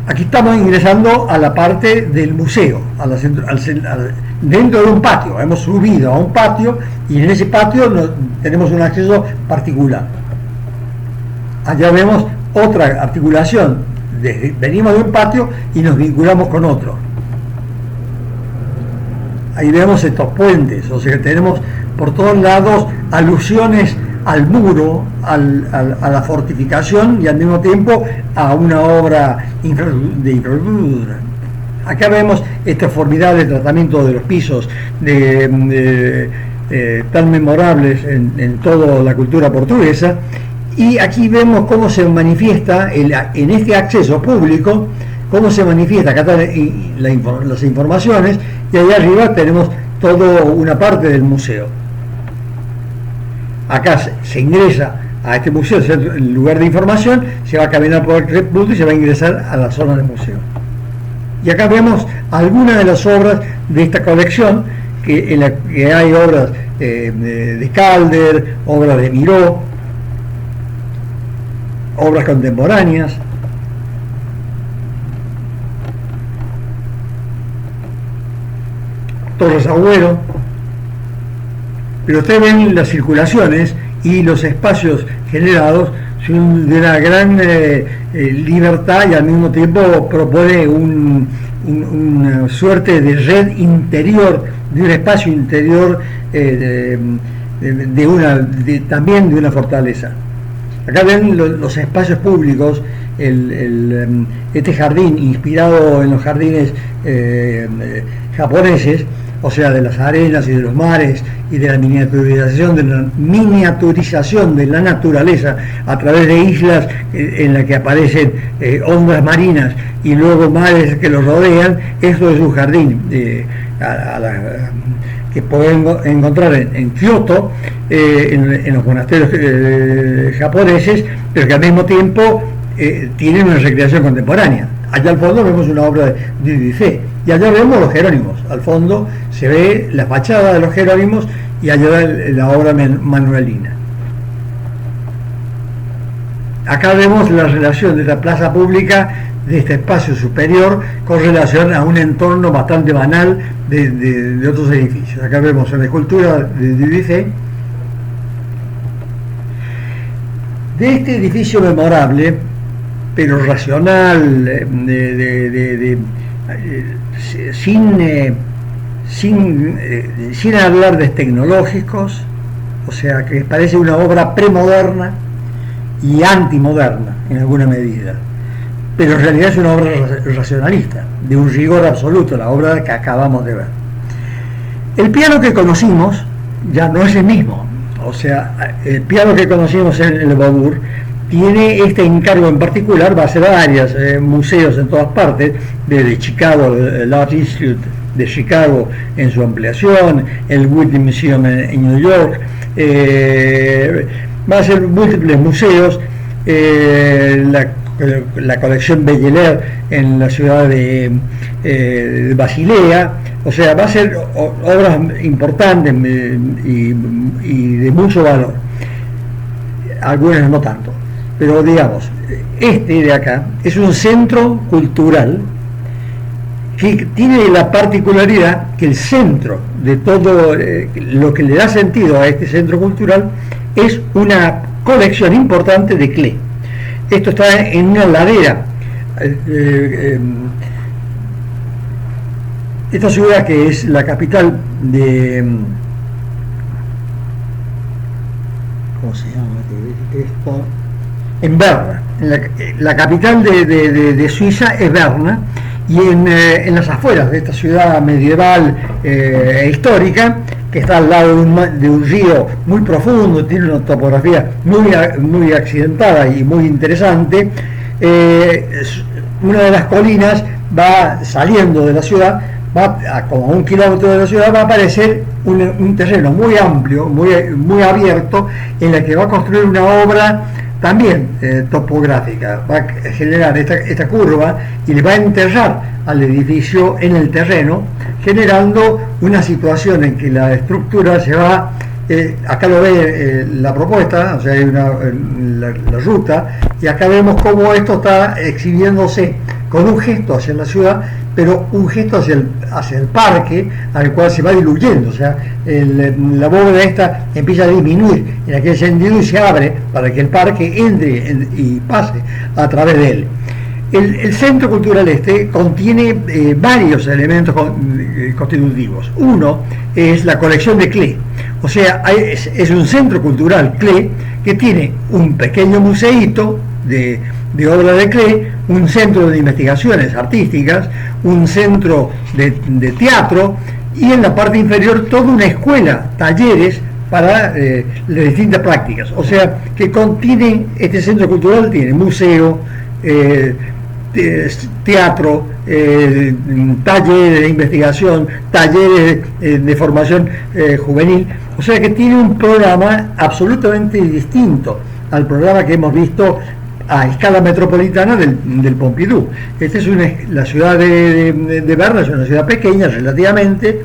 Aquí estamos ingresando a la parte del museo, dentro de un patio. Hemos subido a un patio, y en ese patio tenemos un acceso particular. Allá vemos otra articulación. Venimos de un patio y nos vinculamos con otro. Ahí vemos estos puentes, o sea que tenemos por todos lados alusiones al muro, a la fortificación, y al mismo tiempo a una obra de infraestructura. Acá vemos este formidable tratamiento de los pisos tan memorables en toda la cultura portuguesa. Y aquí vemos cómo se manifiesta en este acceso público, cómo se manifiesta. Acá están las informaciones, y allá arriba tenemos toda una parte del museo. Acá se ingresa a este museo, el lugar de información, se va a caminar por el punto y se va a ingresar a la zona del museo. Y acá vemos algunas de las obras de esta colección, en la que hay obras de Calder, obras de Miró, obras contemporáneas. Torres Agüero. Pero ustedes ven las circulaciones y los espacios generados son de una gran libertad, y al mismo tiempo propone una suerte de red interior, de un espacio interior, también de una fortaleza. Acá ven los espacios públicos, este jardín inspirado en los jardines japoneses, o sea, de las arenas y de los mares y de la miniaturización de la naturaleza a través de islas en las que aparecen ondas marinas y luego mares que los rodean. Esto es un jardín que pueden encontrar en Kioto, en los monasterios japoneses, pero que al mismo tiempo tienen una recreación contemporánea. Allá al fondo vemos una obra de Dubuffet, y allá vemos los Jerónimos. Al fondo se ve la fachada de los Jerónimos y allá la obra manuelina. Acá vemos la relación de la plaza pública, de este espacio superior, con relación a un entorno bastante banal de otros edificios. Acá vemos una escultura de Dubuffet. De este edificio memorable, pero racional, sin hablar de tecnológicos, o sea, que parece una obra premoderna y antimoderna en alguna medida, pero en realidad es una obra racionalista, de un rigor absoluto, la obra que acabamos de ver. El piano que conocimos ya no es el mismo, o sea, el piano que conocimos en el Beaubourg tiene este encargo en particular. Va a ser varios museos en todas partes, desde Chicago, el Art Institute de Chicago en su ampliación, el Whitney Museum en New York, va a ser múltiples museos, la colección Belleler en la ciudad de Basilea. O sea, va a ser obras importantes y de mucho valor, algunas no tanto. Pero digamos, este de acá es un centro cultural que tiene la particularidad que el centro de todo lo que le da sentido a este centro cultural es una colección importante de Klee. Esto está en una ladera. Esta ciudad, que es la capital de... ¿Cómo se llama esto? En Berna. La capital de Suiza es Berna, y en las afueras de esta ciudad medieval e histórica, que está al lado de un río muy profundo, tiene una topografía muy accidentada y muy interesante. Una de las colinas va saliendo de la ciudad, va a como 1 kilómetro de la ciudad, va a aparecer un terreno muy amplio, muy abierto, en el que va a construir una obra también topográfica. Va a generar esta curva y le va a enterrar al edificio en el terreno, generando una situación en que la estructura se va, acá lo ve la propuesta, o sea, hay la ruta, y acá vemos cómo esto está exhibiéndose con un gesto hacia la ciudad, pero un gesto hacia el parque, al cual se va diluyendo. O sea, la bóveda esta empieza a disminuir en aquel sentido y se abre para que el parque entre y pase a través de él. El Centro Cultural este contiene varios elementos constitutivos. Uno es la colección de Klee, o sea, es un centro cultural Klee que tiene un pequeño museíto de obra de Klee, un centro de investigaciones artísticas, un centro de teatro, y en la parte inferior toda una escuela, talleres para las distintas prácticas. O sea, que contiene, este centro cultural tiene museo, teatro, talleres de investigación, talleres de formación juvenil. O sea que tiene un programa absolutamente distinto al programa que hemos visto a escala metropolitana del Pompidou. Esta es la ciudad de Berna, es una ciudad pequeña relativamente,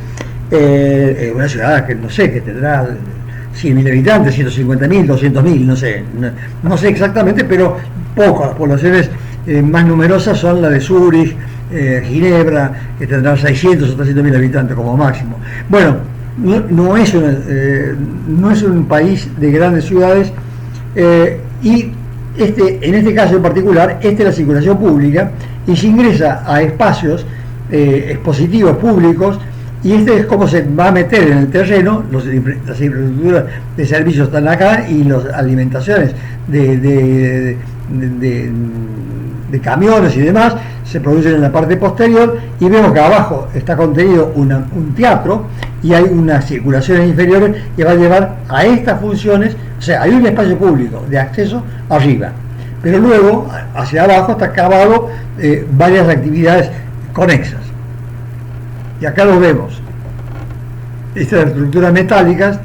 una ciudad que no sé, que tendrá 100.000 habitantes, 150.000, 200.000, no sé exactamente, pero pocas. Las poblaciones más numerosas son la de Zúrich, Ginebra, que tendrán 600 o 300.000 habitantes como máximo. Bueno, no es un país de grandes ciudades, y en este caso en particular, esta es la circulación pública, y se ingresa a espacios expositivos públicos, y este es cómo se va a meter en el terreno. Las infraestructuras de servicios están acá, y las alimentaciones de camiones y demás se producen en la parte posterior, y vemos que abajo está contenido un teatro, y hay unas circulaciones inferiores que va a llevar a estas funciones. O sea, hay un espacio público de acceso arriba, pero luego hacia abajo está acabado varias actividades conexas, y acá lo vemos, estas estructuras metálicas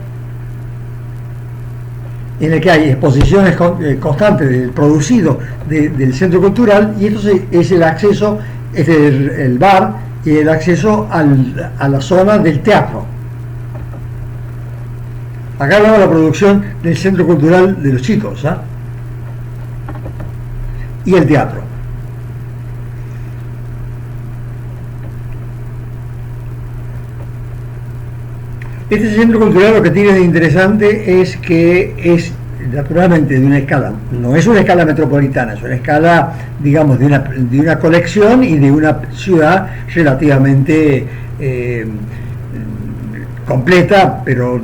en el que hay exposiciones constantes del producido del centro cultural, y esto es el acceso, es el bar, y el acceso a la zona del teatro. Acá vemos la producción del centro cultural de los chicos, y el teatro. Este centro cultural lo que tiene de interesante es que es naturalmente de una escala, no es una escala metropolitana, es una escala, digamos, de una colección y de una ciudad relativamente completa, pero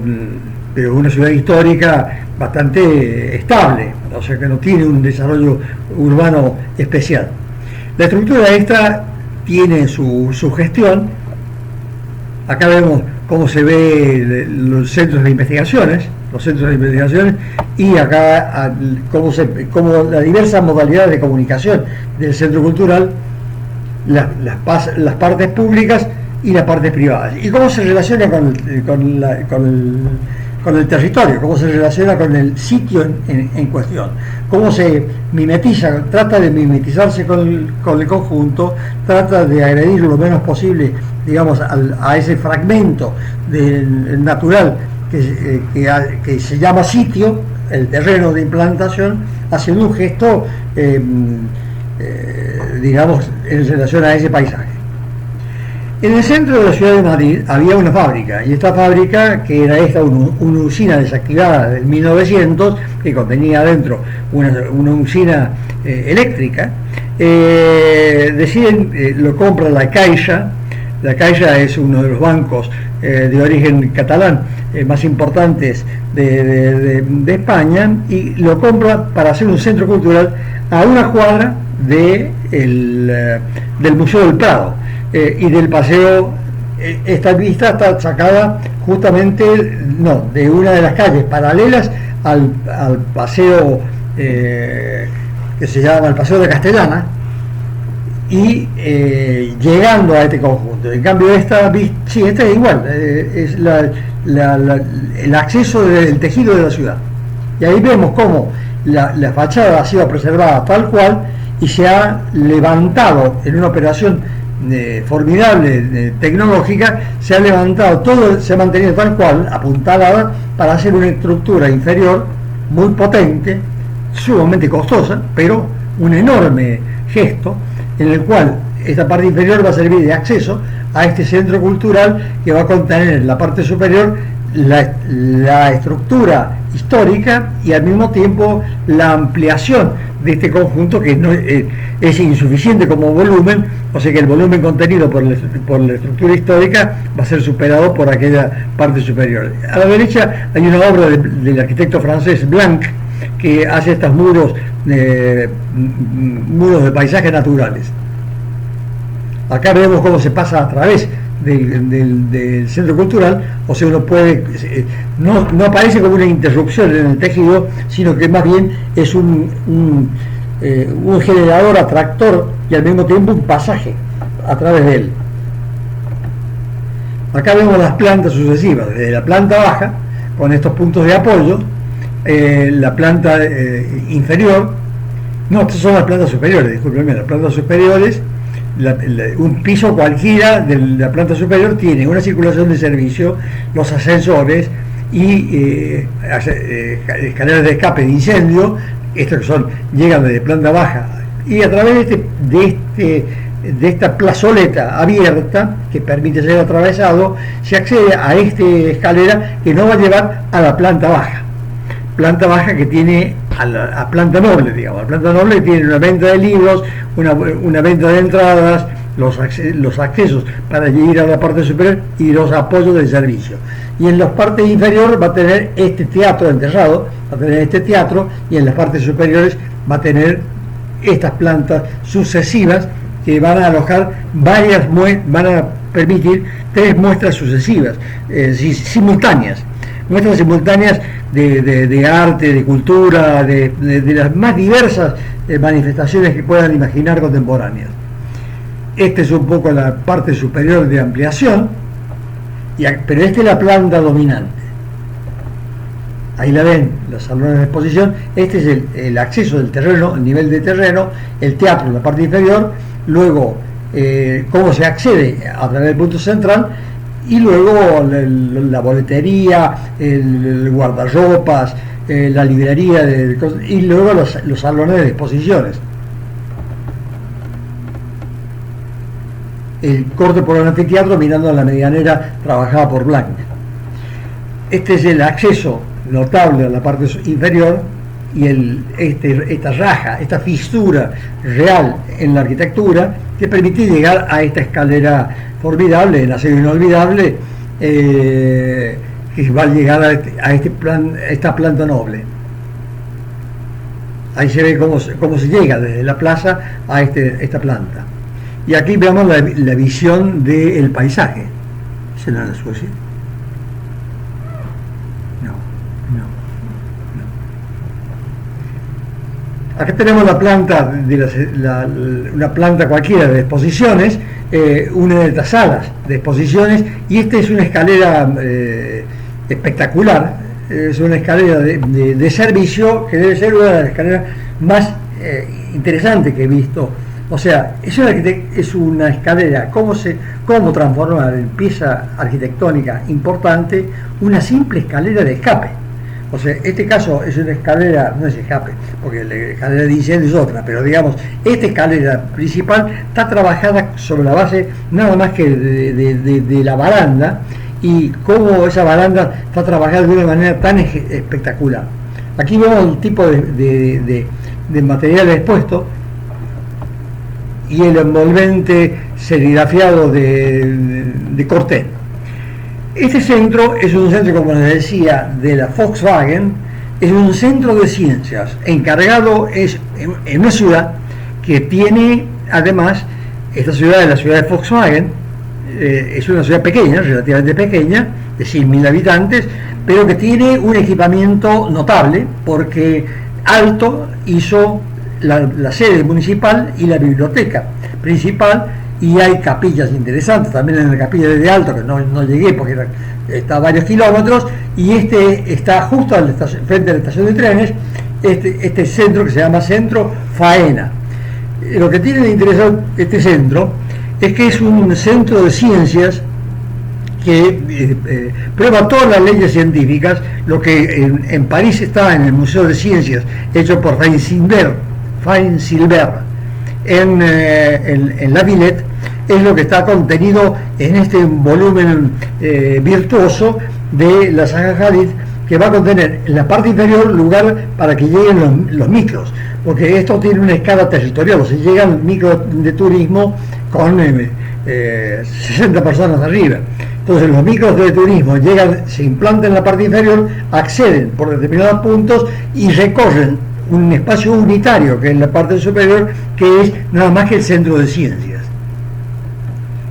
una ciudad histórica bastante estable, o sea que no tiene un desarrollo urbano especial. La estructura esta tiene su gestión. Acá vemos cómo se ve los centros de investigaciones, y acá cómo las diversas modalidades de comunicación del centro cultural, las partes públicas y las partes privadas, y cómo se relaciona con el territorio, cómo se relaciona con el sitio en cuestión, cómo se mimetiza, trata de mimetizarse con el conjunto, trata de agredir lo menos posible, digamos, a ese fragmento natural que se llama sitio, el terreno de implantación, haciendo un gesto, digamos, en relación a ese paisaje. En el centro de la ciudad de Madrid había una fábrica, y esta fábrica, que era una usina desactivada del 1900, que contenía adentro una usina eléctrica, lo compra la Caixa. La Caixa es uno de los bancos de origen catalán más importantes de España, y lo compra para hacer un centro cultural a una cuadra del Museo del Prado, y del paseo. Esta vista está sacada justamente de una de las calles paralelas al paseo que se llama el Paseo de Castellana, y llegando a este conjunto. En cambio esta es igual, es el acceso del tejido de la ciudad, y ahí vemos cómo la fachada ha sido preservada tal cual, y se ha levantado en una operación formidable tecnológica, se ha levantado todo, se ha mantenido tal cual, apuntalada, para hacer una estructura inferior muy potente, sumamente costosa, pero un enorme gesto, en el cual esta parte inferior va a servir de acceso a este centro cultural, que va a contener en la parte superior la estructura histórica, y al mismo tiempo la ampliación de este conjunto, que no es insuficiente como volumen, o sea que el volumen contenido por la estructura histórica va a ser superado por aquella parte superior. A la derecha hay una obra del arquitecto francés Blanc, que hace estos muros de paisajes naturales. Acá vemos cómo se pasa a través del centro cultural, o sea, uno puede, no aparece como una interrupción en el tejido, sino que más bien es un generador atractor, y al mismo tiempo un pasaje a través de él. Acá vemos las plantas sucesivas, desde la planta baja, con estos puntos de apoyo, la planta inferior, No, estas son las plantas superiores, discúlpeme, las plantas superiores, un piso cualquiera de la planta superior tiene una circulación de servicio, los ascensores y escaleras de escape de incendio, estos que llegan desde planta baja, y a través de esta plazoleta abierta que permite ser atravesado, se accede a esta escalera que nos va a llevar a la planta baja que tiene a planta noble, digamos. La planta noble tiene una venta de libros, una venta de entradas, los accesos para ir a la parte superior y los apoyos del servicio. Y en la parte inferior va a tener este teatro enterrado, va a tener este teatro, y en las partes superiores va a tener estas plantas sucesivas que van a alojar van a permitir 3 muestras sucesivas, simultáneas, muestras simultáneas de arte, de cultura, de las más diversas manifestaciones que puedan imaginar contemporáneas. Esta es un poco la parte superior de ampliación, pero esta es la planta dominante. Ahí la ven, los salones de exposición. Este es el acceso del terreno, el nivel de terreno, el teatro en la parte inferior, luego cómo se accede a través del punto central, y luego la boletería, el guardarropas, la librería, y luego los salones de exposiciones. El corte por el anfiteatro mirando a la medianera trabajada por Blanc. Este es el acceso notable a la parte inferior, y esta raja, esta fisura real en la arquitectura que permite llegar a esta escalera formidable, en acero inoolvidable, que va a llegar a esta planta noble. Ahí se ve cómo se llega desde la plaza a esta planta. Y aquí veamos la visión del paisaje. ¿Será la Suecia? Acá tenemos la planta, una planta cualquiera de exposiciones, una de estas salas de exposiciones, y esta es una escalera espectacular, es una escalera de servicio que debe ser una de las escaleras más interesantes que he visto. O sea, es una escalera, cómo transformar en pieza arquitectónica importante una simple escalera de escape. O sea, este caso es una escalera, no es escape, porque la escalera de incendio es otra, pero digamos, esta escalera principal está trabajada sobre la base nada más que de la baranda, y cómo esa baranda está trabajada de una manera tan espectacular. Aquí vemos el tipo de material expuesto y el envolvente serigrafiado de Corten. Este centro es un centro, como les decía, de la Volkswagen, es un centro de ciencias, encargado en una ciudad que tiene, además, esta ciudad es la ciudad de Volkswagen, es una ciudad pequeña, relativamente pequeña, de 100.000 habitantes, pero que tiene un equipamiento notable, porque Alto hizo la sede municipal y la biblioteca principal, y hay capillas interesantes, también en la capilla de Alto, que no llegué porque está a varios kilómetros, y está justo frente a la estación de trenes, este centro que se llama Centro Faena. Lo que tiene de interesante este centro es que es un centro de ciencias que prueba todas las leyes científicas, lo que en París está en el Museo de Ciencias, hecho por Fein-Silver, en La Villette, es lo que está contenido en este volumen virtuoso de la Zaha Hadid, que va a contener en la parte inferior lugar para que lleguen los micros, porque esto tiene una escala territorial, o sea, llegan micros de turismo con 60 personas arriba. Entonces los micros de turismo se implantan en la parte inferior, acceden por determinados puntos y recorren un espacio unitario que es la parte superior, que es nada más que el centro de ciencias.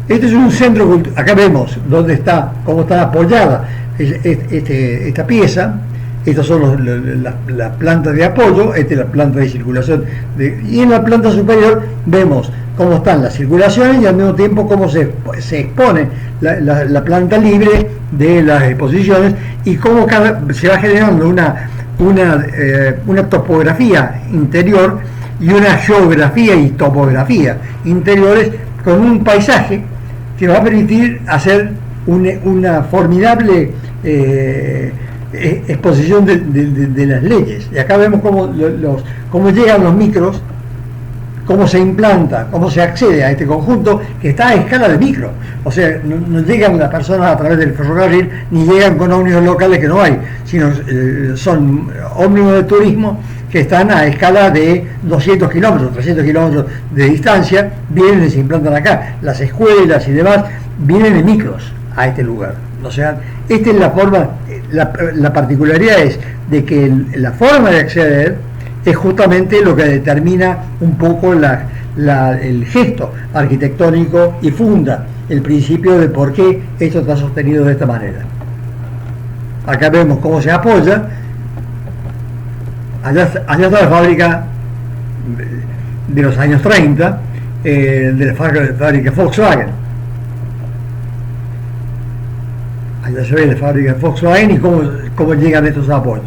Este es un centro, acá vemos cómo está apoyada esta pieza. Estas son las plantas de apoyo, esta es la planta de circulación, y en la planta superior vemos cómo están las circulaciones y al mismo tiempo cómo se expone la planta libre de las exposiciones, y cómo se va generando una topografía interior, y una geografía y topografía interiores con un paisaje que va a permitir hacer una formidable exposición de las leyes. Y acá vemos cómo llegan los micros, cómo se implanta, cómo se accede a este conjunto que está a escala de micro. O sea, no llegan las personas a través del ferrocarril, ni llegan con ómnibus locales que no hay, sino son ómnibus de turismo que están a escala de 200 kilómetros, 300 kilómetros de distancia, vienen y se implantan acá. Las escuelas y demás vienen en micros a este lugar. O sea, esta es la forma, la particularidad es de que la forma de acceder es justamente lo que determina un poco el gesto arquitectónico y funda el principio de por qué esto está sostenido de esta manera. Acá vemos cómo se apoya. Allá está la fábrica de los años 30, de la fábrica Volkswagen. Allá se ve la fábrica de Volkswagen y cómo llegan estos apoyos.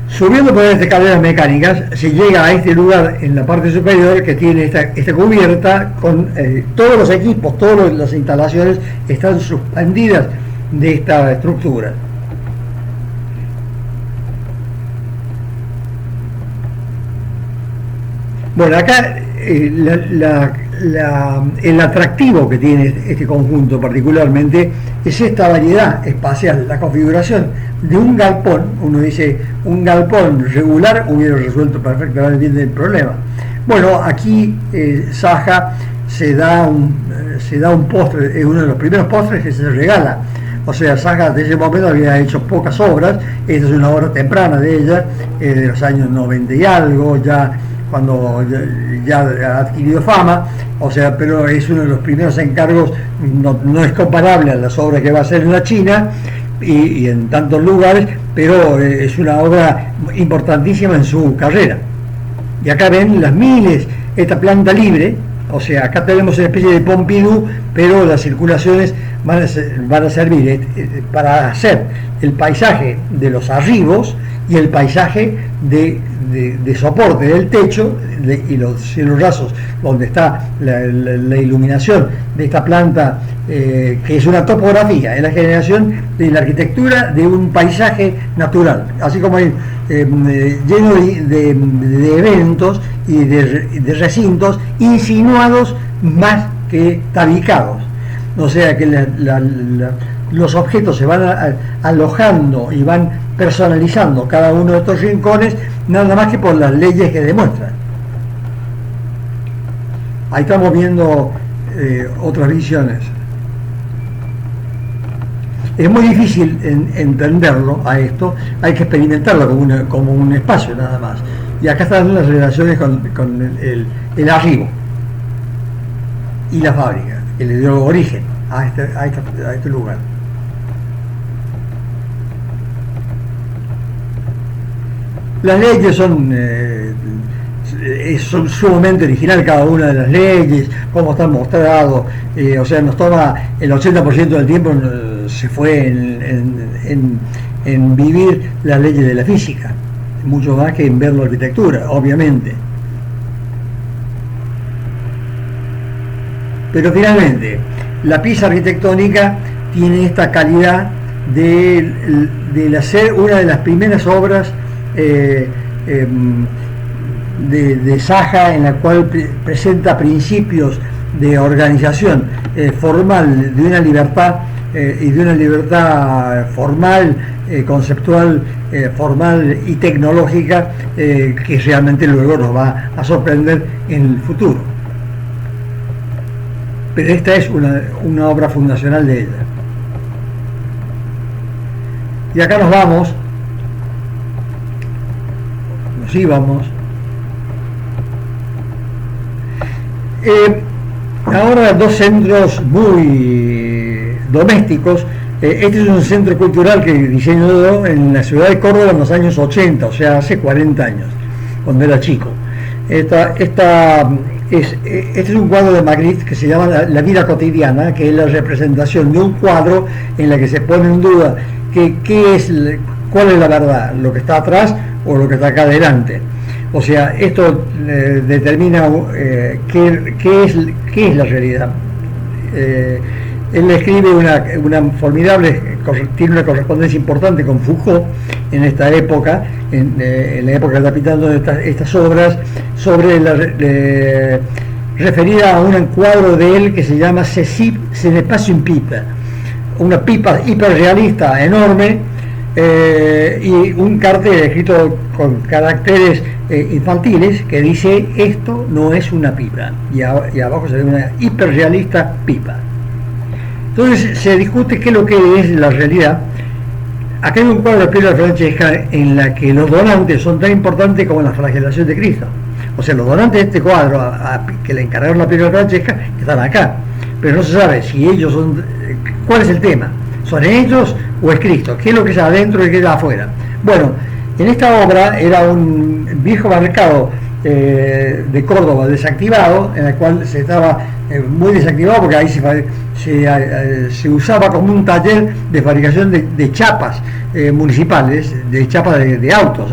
Subiendo por estas escaleras mecánicas se llega a este lugar en la parte superior que tiene esta cubierta con todos los equipos, todas las instalaciones están suspendidas de esta estructura. Bueno, acá el atractivo que tiene este conjunto particularmente es esta variedad espacial, la configuración de un galpón. Uno dice, un galpón regular hubiera resuelto perfectamente bien el problema. Bueno, aquí Saja se da un postre, es uno de los primeros postres que se regala. O sea, Saja desde ese momento había hecho pocas obras, esta es una obra temprana de ella, de los años 90 y algo, cuando ya ha adquirido fama, o sea, pero es uno de los primeros encargos, no es comparable a las obras que va a hacer en la China y en tantos lugares, pero es una obra importantísima en su carrera. Y acá ven las miles, esta planta libre, o sea, acá tenemos una especie de Pompidou, pero las circulaciones van a servir para hacer el paisaje de los arribos y el paisaje de soporte del techo y los cielos rasos, donde está la iluminación de esta planta, que es una topografía, es la generación de la arquitectura de un paisaje natural, así como hay lleno de eventos y de recintos insinuados más que tabicados. O sea que los objetos se van alojando y van personalizando cada uno de estos rincones, nada más que por las leyes que demuestran. Ahí estamos viendo otras visiones. Es muy difícil entenderlo a esto, hay que experimentarlo como un espacio nada más. Y acá están las relaciones con el arribo y la fábrica, que le dio origen a este lugar. Las leyes son sumamente originales, cada una de las leyes, cómo están mostrados, o sea, nos toma el 80% del tiempo, se fue en vivir las leyes de la física, mucho más que en ver la arquitectura, obviamente. Pero finalmente, la pieza arquitectónica tiene esta calidad de hacer una de las primeras obras de Saja, en la cual presenta principios de organización formal, de una libertad y de una libertad formal, conceptual, formal y tecnológica, que realmente luego nos va a sorprender en el futuro. Pero esta es una obra fundacional de ella. Y acá nos íbamos. Ahora dos centros muy domésticos. Este es un centro cultural que diseñó en la ciudad de Córdoba en los años 80, o sea, hace 40 años, cuando era chico. Este es un cuadro de Magritte que se llama La vida cotidiana, que es la representación de un cuadro en la que se pone en duda cuál es la verdad, lo que está atrás o lo que está acá adelante. O sea, esto determina qué es la realidad. Él escribe una formidable, tiene una correspondencia importante con Foucault en esta época, en la época que está pintando estas obras, referida a un cuadro de él que se llama C'est n'est pas une pipe, una pipa hiperrealista enorme, y un cartel escrito con caracteres infantiles que dice: esto no es una pipa, y abajo se ve una hiperrealista pipa. Entonces se discute qué es lo que es la realidad. Acá hay un cuadro de Piero Francesca en la que los donantes son tan importantes como la flagelación de Cristo. O sea, los donantes de este cuadro que le encargaron a Piero Francesca están acá, pero no se sabe si ellos son. ¿Cuál es el tema? ¿Son ellos o es Cristo? ¿Qué es lo que es adentro y qué es afuera? Bueno, en esta obra era un viejo mercado de Córdoba desactivado, en el cual se estaba muy desactivado porque ahí se usaba como un taller de fabricación de chapas municipales, de chapas de autos.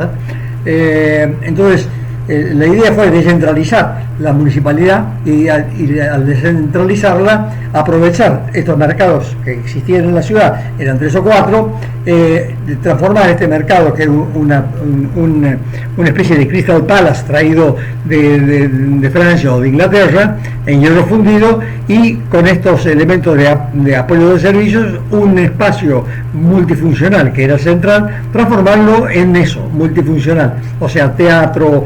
Entonces, la idea fue descentralizar la municipalidad y al descentralizarla, aprovechar estos mercados que existían en la ciudad, eran 3 o 4, transformar este mercado, que es una especie de Crystal Palace traído de Francia o de Inglaterra, en hierro fundido, y con estos elementos de apoyo de servicios, un espacio multifuncional que era central, transformarlo en eso, multifuncional, o sea, teatro,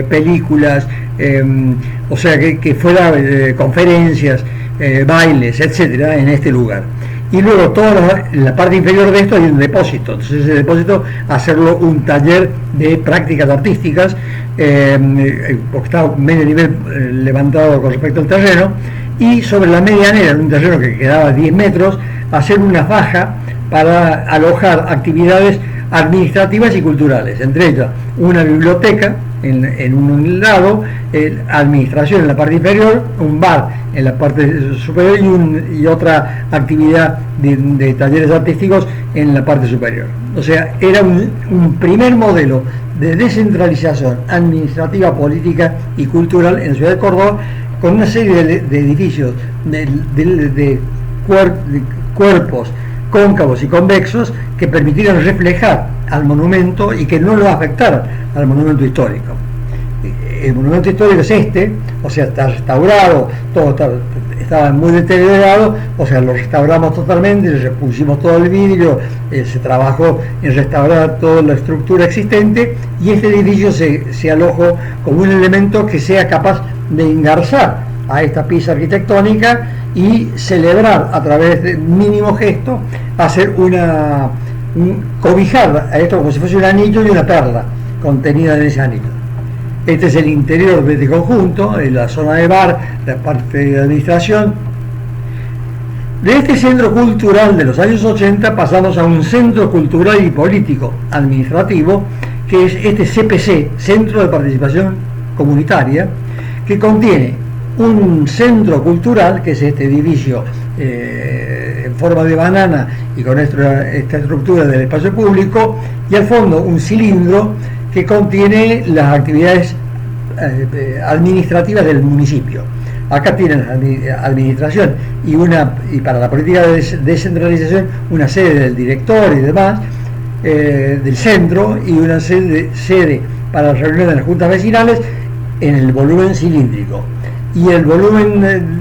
películas, o sea, que fuera conferencias, bailes, etcétera, en este lugar. Y luego en la parte inferior de esto hay un depósito, entonces ese depósito hacerlo un taller de prácticas artísticas, porque está medio nivel levantado con respecto al terreno, y sobre la medianera, en un terreno que quedaba 10 metros, hacer una faja para alojar actividades administrativas y culturales, entre ellas una biblioteca en un lado, administración en la parte inferior, un bar en la parte superior y otra actividad de talleres artísticos en la parte superior. O sea, era un primer modelo de descentralización administrativa, política y cultural en la ciudad de Córdoba, con una serie de edificios de cuerpos cóncavos y convexos que permitieran reflejar al monumento y que no lo afectaran al monumento histórico. El monumento histórico es o sea, está restaurado, todo estaba muy deteriorado, o sea, lo restauramos totalmente, le repusimos todo el vidrio, se trabajó en restaurar toda la estructura existente, y este edificio se alojó como un elemento que sea capaz de engarzar a esta pieza arquitectónica y celebrar a través de mínimo gesto, hacer cobijar a esto como si fuese un anillo y una perla contenida en ese anillo. Este es el interior de este conjunto, en la zona de bar, la parte de administración. De este centro cultural de los años 80 pasamos a un centro cultural y político administrativo, que es este CPC, Centro de Participación Comunitaria, que contiene un centro cultural, que es este edificio en forma de banana y con esta estructura del espacio público, y al fondo un cilindro que contiene las actividades administrativas del municipio. Acá tienen administración y para la política de descentralización una sede del director y demás, del centro, y una sede para las reuniones de las juntas vecinales en el volumen cilíndrico. Y el volumen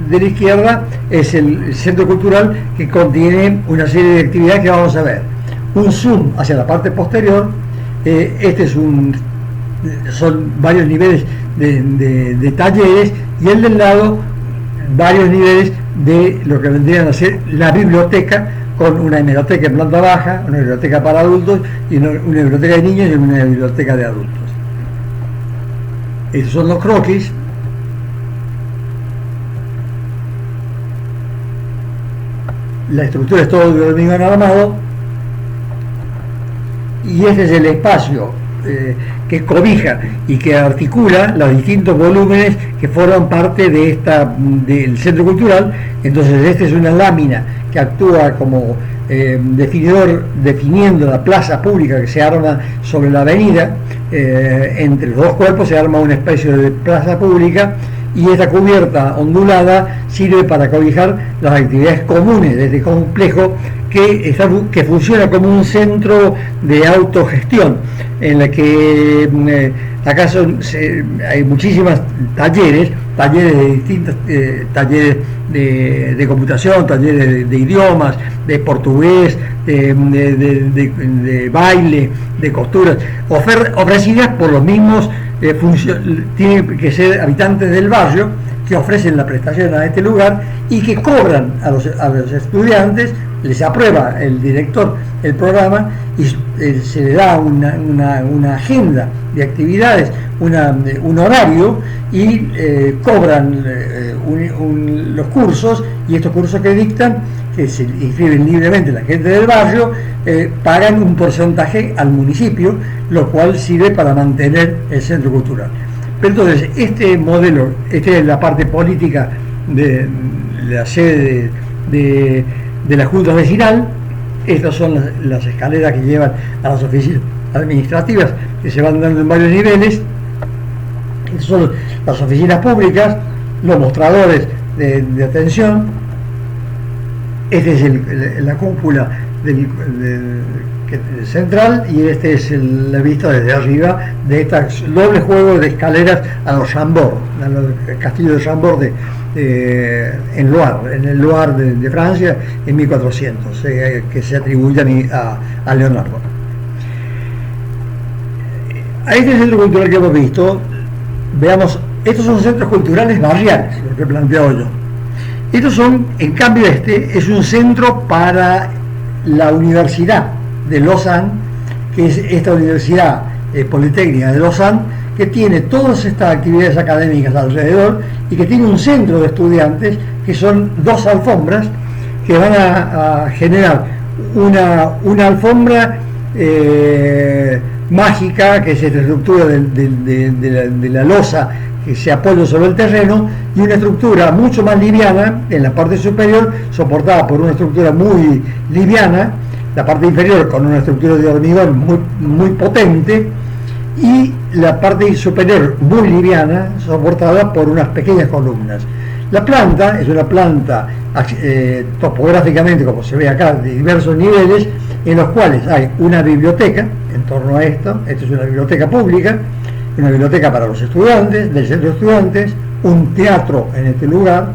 de la izquierda es el centro cultural, que contiene una serie de actividades que vamos a ver. Un zoom hacia la parte posterior, son varios niveles de talleres, y el del lado varios niveles de lo que vendrían a ser la biblioteca, con una hemeroteca en planta baja, una biblioteca para adultos, y una biblioteca de niños y una biblioteca de adultos. Estos son los croquis. La estructura es todo de hormigón armado, y este es el espacio que cobija y que articula los distintos volúmenes que forman parte del centro cultural. Entonces, esta es una lámina que actúa como definiendo la plaza pública que se arma sobre la avenida. Entre los dos cuerpos se arma una especie de plaza pública, y esta cubierta ondulada sirve para cobijar las actividades comunes de este complejo, que funciona como un centro de autogestión, en la que acá hay muchísimos talleres de distintos, talleres de computación, talleres de idiomas, de portugués, de baile, de costuras, ofrecidas por los mismos, tienen que ser habitantes del barrio, que ofrecen la prestación a este lugar y que cobran a los estudiantes. Les aprueba el director el programa y se le da una agenda de actividades, un horario, y cobran los cursos, y estos cursos que dictan, que se inscriben libremente la gente del barrio, pagan un porcentaje al municipio, lo cual sirve para mantener el centro cultural. Pero entonces, este modelo, esta es la parte política de la sede de la Junta Vecinal. Estas son las escaleras que llevan a las oficinas administrativas, que se van dando en varios niveles. Estas son las oficinas públicas, los mostradores de atención. Este es la cúpula del central, y este es la vista desde arriba de este doble juego de escaleras a los Chambord, al castillo de Chambord en el Loire de Francia, en 1400, que se atribuyen a Leonardo. A este centro cultural que hemos visto, veamos, estos son centros culturales barriales, lo que he planteado yo. Estos son, en cambio, este es un centro para la Universidad de Lausanne, que es esta Universidad Politécnica de Lausanne, que tiene todas estas actividades académicas alrededor, y que tiene un centro de estudiantes, que son 2 alfombras, que van a generar una alfombra mágica, que es esta estructura de la losa que se apoya sobre el terreno, y una estructura mucho más liviana en la parte superior, soportada por una estructura muy liviana, la parte inferior con una estructura de hormigón muy potente, y la parte superior muy liviana, soportada por unas pequeñas columnas. La planta es una planta topográficamente, como se ve acá, de diversos niveles, en los cuales hay una biblioteca en torno a esto. Esta es una biblioteca pública, una biblioteca para los estudiantes, del centro de estudiantes, un teatro en este lugar,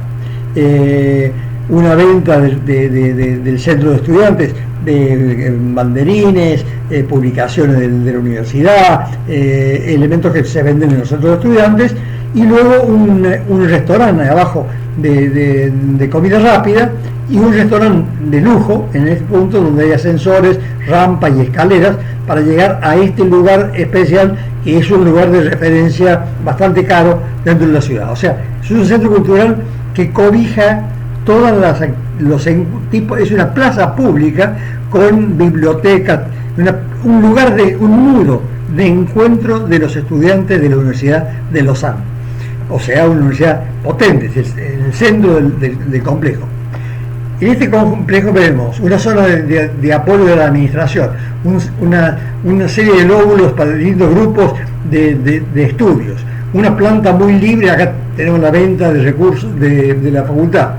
una venta del centro de estudiantes, de banderines, publicaciones de la universidad, elementos que se venden en los centros de estudiantes, y luego un restaurante abajo de comida rápida, y un restaurante de lujo en este punto, donde hay ascensores, rampas y escaleras para llegar a este lugar especial, que es un lugar de referencia bastante caro dentro de la ciudad. O sea, es un centro cultural que cobija todas los tipos, es una plaza pública con biblioteca, un muro de encuentro de los estudiantes de la Universidad de Lausanne. O sea, una universidad potente, es el centro del complejo. En este complejo vemos una zona de apoyo de la administración, una serie de lóbulos para distintos grupos de estudios, una planta muy libre. Acá tenemos la venta de recursos de la facultad,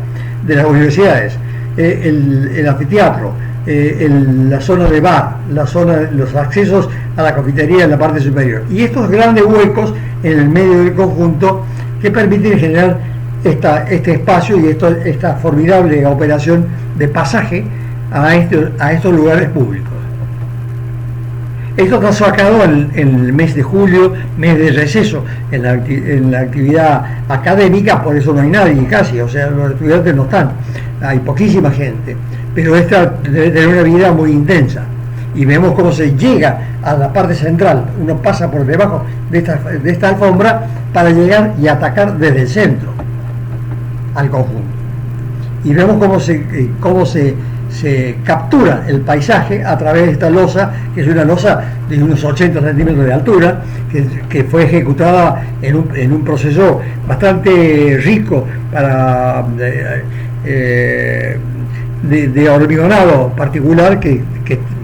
de las universidades, el anfiteatro, la zona de bar, los accesos a la cafetería en la parte superior, y estos grandes huecos en el medio del conjunto que permiten generar este espacio y esta formidable operación de pasaje a estos lugares públicos. Esto está sacado en el mes de julio, mes de receso en la actividad académica, por eso no hay nadie casi, o sea, los estudiantes no están, hay poquísima gente, pero esta debe tener una vida muy intensa. Y vemos cómo se llega a la parte central, uno pasa por debajo de esta alfombra para llegar y atacar desde el centro al conjunto. Y vemos cómo se captura el paisaje a través de esta losa, que es una losa de unos 80 centímetros de altura, que fue ejecutada en un proceso bastante rico para de hormigonado particular que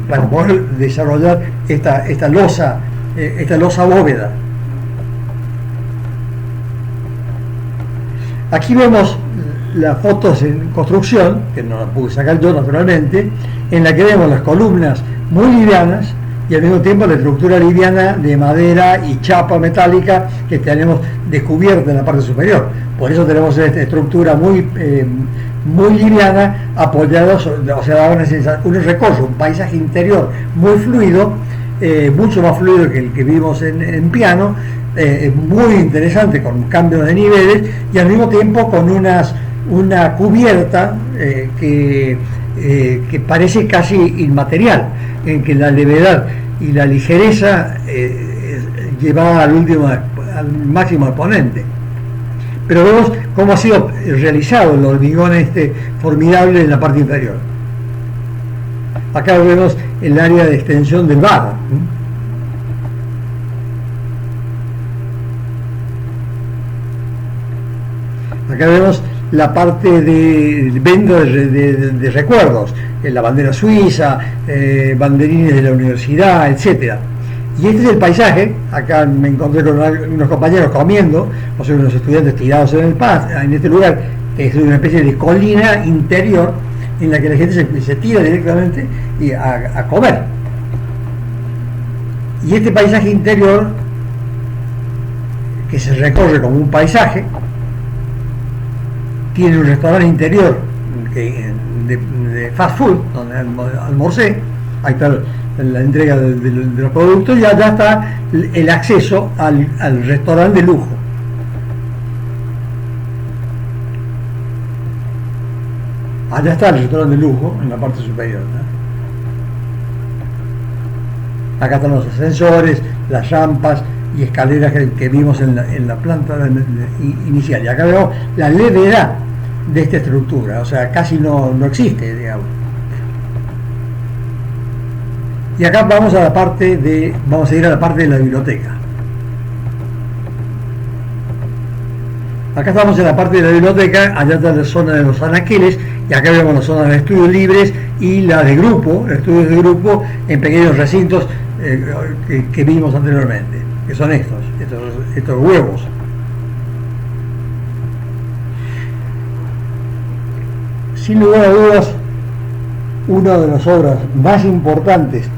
para poder desarrollar esta losa bóveda. Aquí vemos las fotos en construcción, que no las pude sacar yo naturalmente, en la que vemos las columnas muy livianas y al mismo tiempo la estructura liviana de madera y chapa metálica que tenemos descubierta en la parte superior. Por eso tenemos esta estructura muy liviana, apoyada, o sea, da un recorso, un paisaje interior muy fluido, mucho más fluido que el que vimos en piano, muy interesante, con cambios de niveles y al mismo tiempo con una cubierta que parece casi inmaterial, en que la levedad y la ligereza lleva al máximo exponente. Pero vemos cómo ha sido realizado el hormigón formidable en la parte inferior. Acá vemos el área de extensión del bar. Acá vemos la parte de venta de recuerdos, la bandera suiza, banderines de la universidad, etcétera. Y este es el paisaje. Acá me encontré con unos compañeros comiendo, o sea, unos estudiantes tirados en este lugar, que es una especie de colina interior en la que la gente se tira directamente a comer. Y este paisaje interior, que se recorre como un paisaje, tiene un restaurante interior de fast food, donde almorcé. Ahí está la entrega de los productos y allá está el acceso al restaurante de lujo. Allá está el restaurante de lujo en la parte superior, ¿no? Acá están los ascensores, las rampas y escaleras que vimos en la planta inicial. Y acá vemos la levedad de esta estructura, o sea, casi no existe, digamos. Y acá vamos a ir a la parte de la biblioteca. Acá estamos en la parte de la biblioteca, allá está la zona de los anaqueles, y acá vemos la zona de estudios libres y la de grupo, estudios de grupo en pequeños recintos que vimos anteriormente, que son estos huevos. Sin lugar a dudas, una de las obras más importantes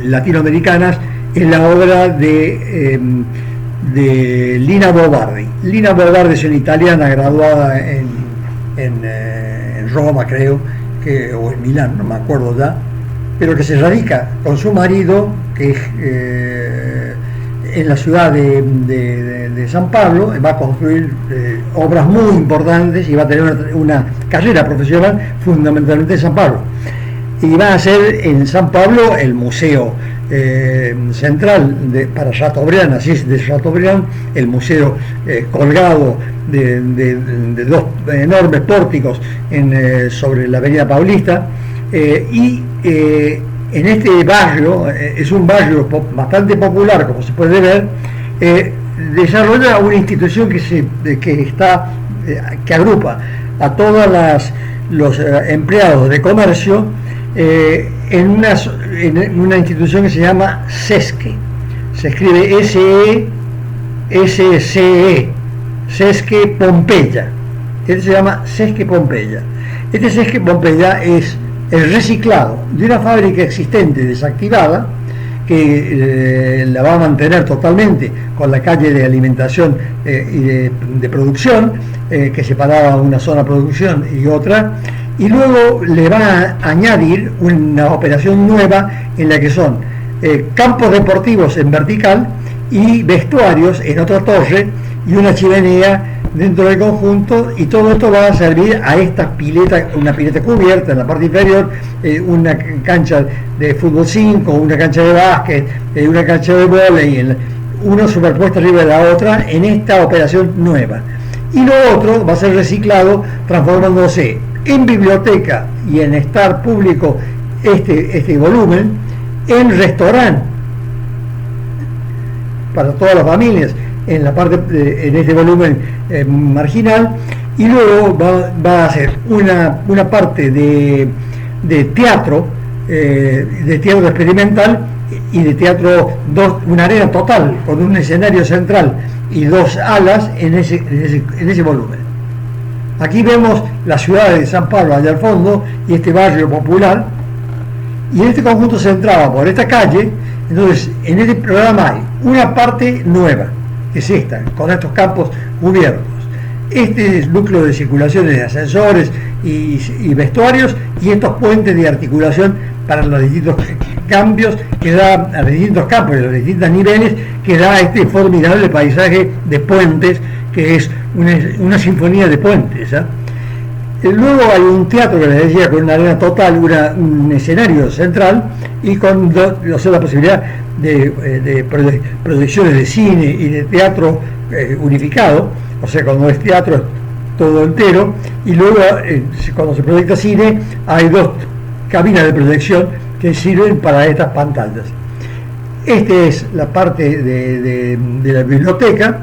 latinoamericanas es la obra de Lina Bo-Bardi. Lina Bo-Bardi es una italiana graduada en Roma, creo, o en Milán, no me acuerdo ya, pero que se radica con su marido, que es en la ciudad de San Pablo. Va a construir obras muy importantes y va a tener una carrera profesional fundamentalmente en San Pablo. Y va a hacer en San Pablo el museo central para Chateaubriand, así es, de Chateaubriand, el museo colgado de dos enormes pórticos sobre la avenida Paulista, y en este barrio, es un barrio bastante popular, como se puede ver, desarrolla una institución que agrupa a todos los empleados de comercio en una institución que se llama SESCE. Se escribe SESCE, SESCE Pompeya. Este se llama SESCE Pompeya. Este SESCE Pompeya es el reciclado de una fábrica existente desactivada, que la va a mantener totalmente con la calle de alimentación y de producción, que separaba una zona de producción y otra, y luego le va a añadir una operación nueva en la que son campos deportivos en vertical y vestuarios en otra torre y una chimenea dentro del conjunto, y todo esto va a servir a esta pileta, una pileta cubierta en la parte inferior, una cancha de fútbol 5, una cancha de básquet, una cancha de vóley, una superpuesta arriba de la otra en esta operación nueva. Y lo otro va a ser reciclado, transformándose en biblioteca y en estar público este volumen, en restaurante para todas las familias, en la parte, en este volumen marginal, y luego va a hacer una parte de teatro, de teatro experimental y de teatro, una arena total con un escenario central y dos alas en ese volumen. Aquí vemos la ciudad de San Pablo allá al fondo y este barrio popular, y este conjunto se entraba por esta calle. Entonces en este programa hay una parte nueva, que es esta, con estos campos cubiertos, este núcleo de circulaciones de ascensores y vestuarios, y estos puentes de articulación para los distintos cambios que da, a los distintos campos y a los distintos niveles, que da este formidable paisaje de puentes, que es una sinfonía de puentes, ¿eh? Luego hay un teatro que les decía, con una arena total, un escenario central, y con la posibilidad de proyecciones de cine y de teatro unificado. O sea, cuando es teatro es todo entero, y luego cuando se proyecta cine hay dos cabinas de proyección que sirven para estas pantallas. Esta es la parte de la biblioteca,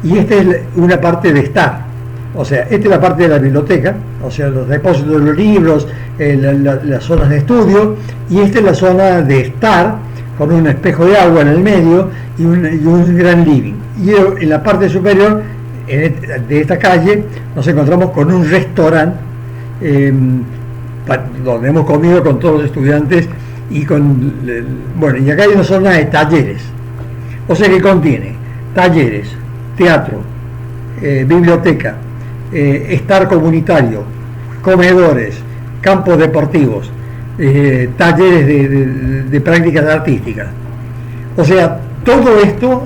y esta es una parte de estar. O sea, esta es la parte de la biblioteca, o sea, los depósitos de los libros, las zonas de estudio, y esta es la zona de estar, con un espejo de agua en el medio y un gran living. Y en la parte superior de esta calle nos encontramos con un restaurante donde hemos comido con todos los estudiantes, y y acá hay una zona de talleres, o sea que contiene talleres, teatro, biblioteca, estar comunitario, comedores, campos deportivos, talleres de prácticas artísticas. O sea, todo esto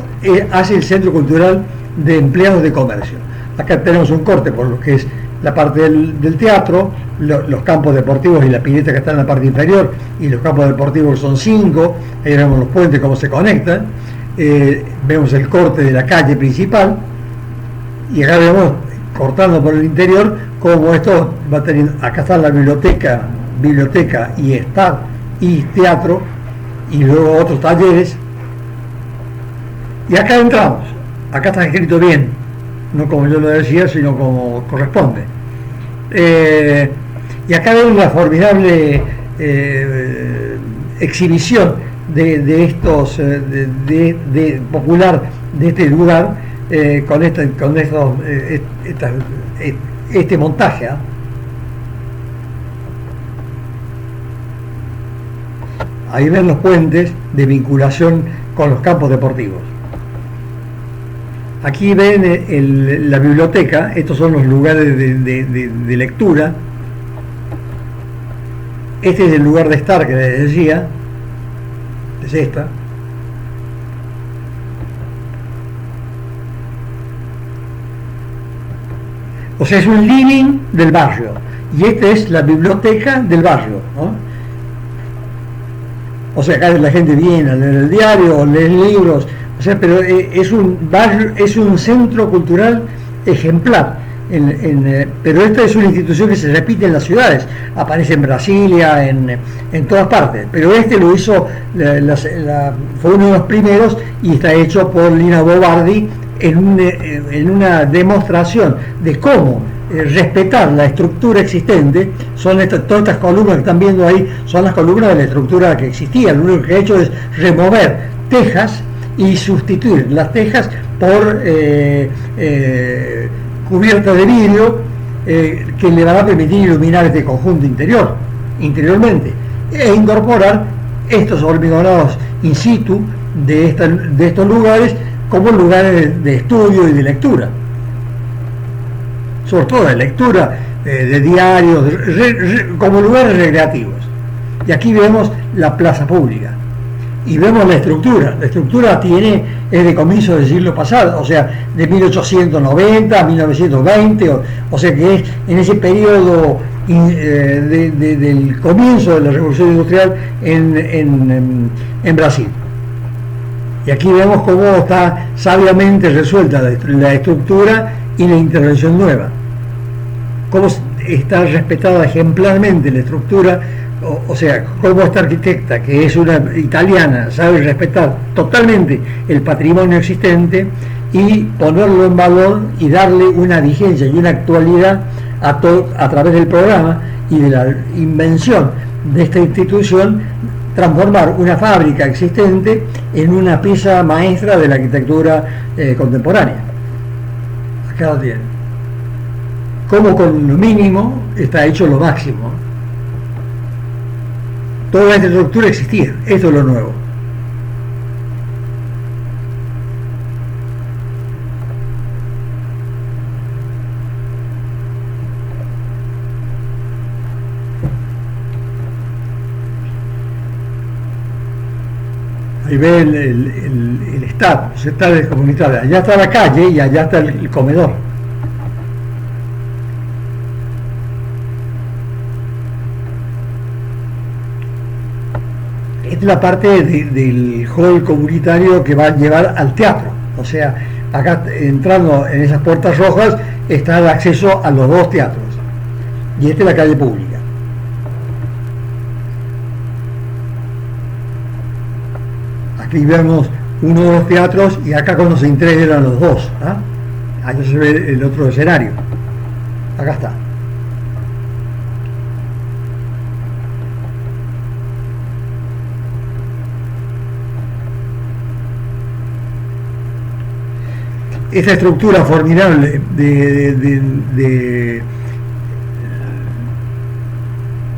hace el Centro Cultural de Empleados de Comercio. Acá tenemos un corte por lo que es la parte del teatro, los campos deportivos y la pileta que está en la parte inferior, y los campos deportivos son 5, ahí vemos los puentes cómo se conectan, vemos el corte de la calle principal, y acá vemos, cortando por el interior, como esto va teniendo. Acá está la biblioteca y estar y teatro, y luego otros talleres, y acá entramos. Acá está escrito bien, no como yo lo decía, sino como corresponde. Y acá vemos la formidable exhibición de estos de popular de este lugar, con este montaje, ¿eh? Ahí ven los puentes de vinculación con los campos deportivos. Aquí ven la biblioteca. Estos son los lugares de lectura. Este es el lugar de estar que les decía, es esta. O sea, es un living del barrio, y esta es la biblioteca del barrio, ¿no? O sea, acá la gente viene a leer el diario, o leer libros, o sea, pero es un barrio, es un centro cultural ejemplar. Pero esta es una institución que se repite en las ciudades, aparece en Brasilia, en todas partes, pero este lo hizo, fue uno de los primeros, y está hecho por Lina Bobardi en una demostración de cómo respetar la estructura existente. Todas estas columnas que están viendo ahí son las columnas de la estructura que existía. Lo único que he hecho es remover tejas y sustituir las tejas por cubierta de vidrio, que le van a permitir iluminar este conjunto interiormente, e incorporar estos hormigonados in situ de estos lugares como lugares de estudio y de lectura, sobre todo de lectura, de diarios, como lugares recreativos. Y aquí vemos la plaza pública y vemos la estructura. La estructura es de comienzo del siglo pasado, o sea, de 1890 a 1920, o sea que es en ese periodo del comienzo de la Revolución Industrial en Brasil. Y aquí vemos cómo está sabiamente resuelta la estructura y la intervención nueva, cómo está respetada ejemplarmente la estructura. O sea, cómo esta arquitecta, que es una italiana, sabe respetar totalmente el patrimonio existente, y ponerlo en valor y darle una vigencia y una actualidad a través del programa y de la invención de esta institución, transformar una fábrica existente en una pieza maestra de la arquitectura contemporánea. Acá lo tienen. Como con lo mínimo está hecho lo máximo. Toda esta estructura existía, esto es lo nuevo. Ahí ve el estado, se está descomunitado. Allá está la calle y allá está el comedor. Esta es la parte del hall comunitario que va a llevar al teatro. O sea, acá entrando en esas puertas rojas está el acceso a los dos teatros. Y esta es la calle pública. Aquí vemos uno de los teatros y acá cuando se integran los dos. Allá se ve el otro escenario. Acá está. Esta estructura formidable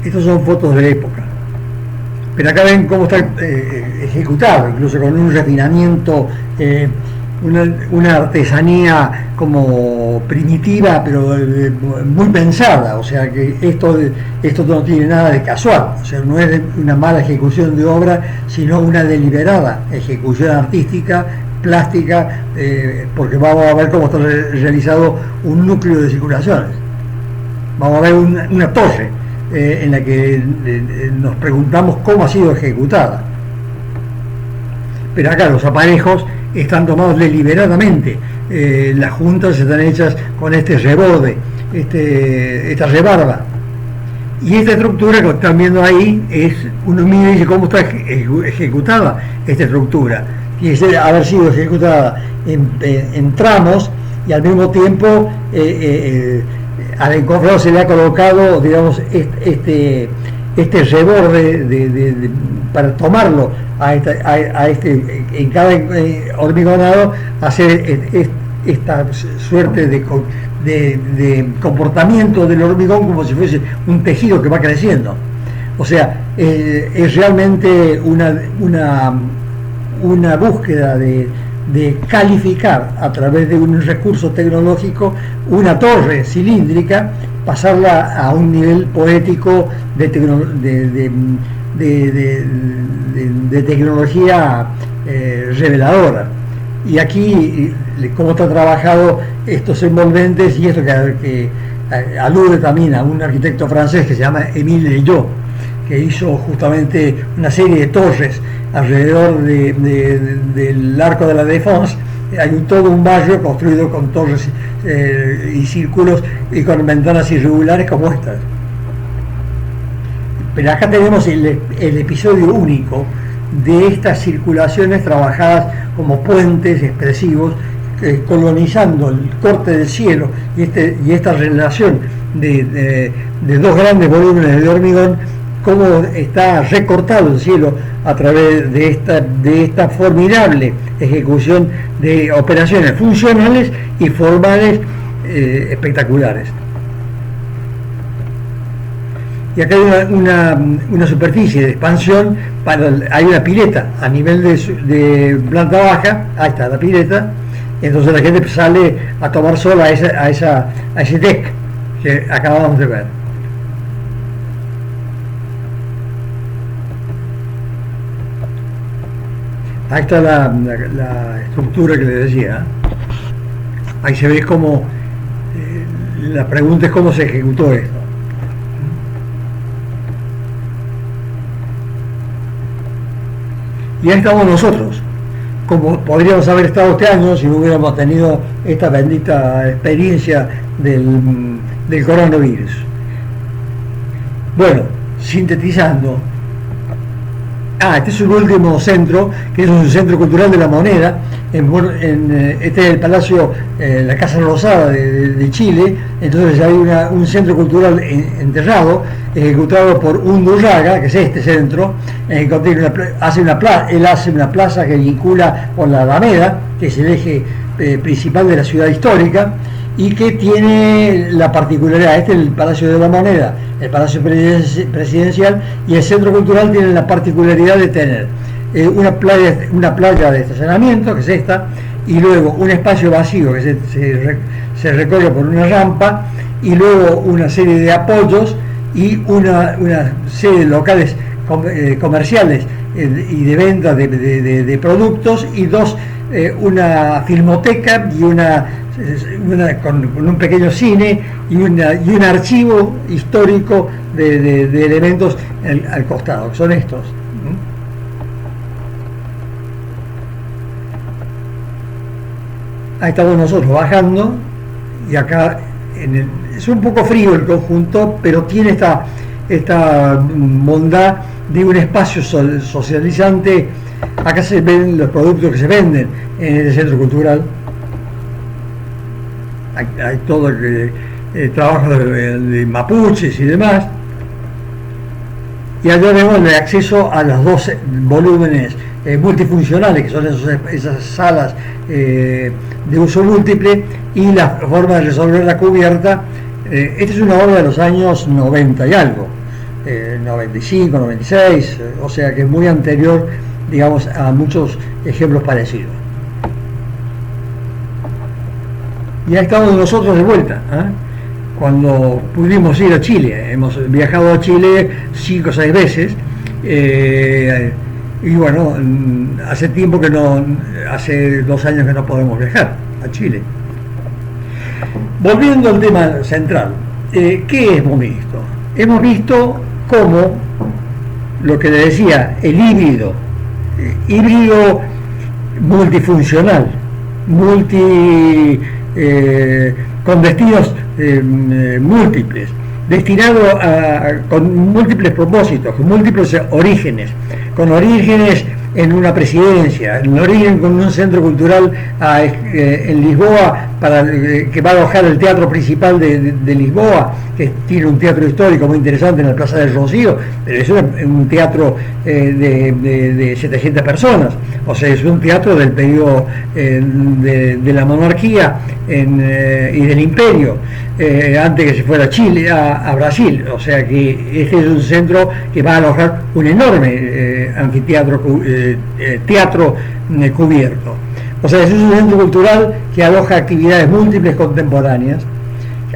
estas son fotos de la época. Pero acá ven cómo está ejecutado, incluso con un refinamiento, una artesanía como primitiva, pero muy pensada. O sea que esto no tiene nada de casual. O sea, no es una mala ejecución de obra, sino una deliberada ejecución artística, plástica, porque vamos a ver cómo está realizado un núcleo de circulaciones. Vamos a ver una torre en la que nos preguntamos cómo ha sido ejecutada. Pero acá los aparejos están tomados deliberadamente, las juntas están hechas con este reborde, esta rebarba. Y esta estructura que están viendo ahí, uno mira y dice cómo está ejecutada esta estructura. Tiene que haber sido ejecutada en tramos y al mismo tiempo al encofrado se le ha colocado, digamos, este reborde para tomarlo en cada hormigonado, hacer esta suerte de comportamiento del hormigón como si fuese un tejido que va creciendo. O sea, es realmente una búsqueda de calificar a través de un recurso tecnológico una torre cilíndrica, pasarla a un nivel poético de tecnología reveladora. Y aquí cómo está trabajado estos envolventes, y esto que alude también a un arquitecto francés que se llama Émile Leyaud, que hizo justamente una serie de torres alrededor del Arco de la Défense. Hay todo un barrio construido con torres y círculos y con ventanas irregulares como estas. Pero acá tenemos el episodio único de estas circulaciones trabajadas como puentes expresivos, colonizando el corte del cielo y esta relación de dos grandes volúmenes de hormigón, cómo está recortado el cielo a través de esta formidable ejecución de operaciones funcionales y formales espectaculares. Y acá hay una superficie de expansión, hay una pileta a nivel de planta baja, ahí está la pileta, entonces la gente sale a tomar sol a ese deck que acabamos de ver. Ahí está la estructura que les decía. Ahí se ve cómo, la pregunta es cómo se ejecutó esto. Y ahí estamos nosotros, como podríamos haber estado este año si no hubiéramos tenido esta bendita experiencia del coronavirus. Bueno, sintetizando, Este es un último centro, que es un centro cultural de la moneda. Este es el Palacio, la Casa Rosada de Chile. Entonces hay un centro cultural enterrado, ejecutado por Undurraga, que es este centro. Él hace una plaza que vincula con la Alameda, que es el eje principal de la ciudad histórica, y que tiene la particularidad, este es el Palacio de la Moneda, el Palacio Presidencial, y el Centro Cultural tiene la particularidad de tener una playa de estacionamiento, que es esta, y luego un espacio vacío que se recorre por una rampa, y luego una serie de apoyos y una serie de locales comerciales y de venta de productos, y una filmoteca y con un pequeño cine y un archivo histórico de elementos al costado, que son estos. Ahí estamos nosotros bajando, y acá es un poco frío el conjunto, pero tiene esta bondad de un espacio socializante. Acá se ven los productos que se venden en el centro cultural. Hay todo el trabajo de mapuches y demás. Y allá vemos el acceso a los 12 volúmenes multifuncionales, que son esas salas de uso múltiple, y la forma de resolver la cubierta. Esta es una obra de los años 90 y algo, 95, 96, o sea que es muy anterior, digamos, a muchos ejemplos parecidos. Y ahí estamos nosotros de vuelta, cuando pudimos ir a Chile. Hemos viajado a Chile 5 o 6 veces, y bueno, hace tiempo que hace 2 años que no podemos viajar a Chile. Volviendo al tema central, ¿qué hemos visto? Hemos visto cómo, lo que le decía, el híbrido multifuncional, con destinos múltiples, destinado con múltiples propósitos, con múltiples orígenes, con orígenes en una presidencia, en origen con un centro cultural en Lisboa, que va a alojar el teatro principal de Lisboa, que tiene un teatro histórico muy interesante en la Plaza del Rocío, pero es un teatro de 700 personas, o sea, es un teatro del periodo de la monarquía y del imperio, antes que se fuera a Chile, a Brasil. O sea que este es un centro que va a alojar un enorme anfiteatro, teatro cubierto. O sea, es un centro cultural que aloja actividades múltiples contemporáneas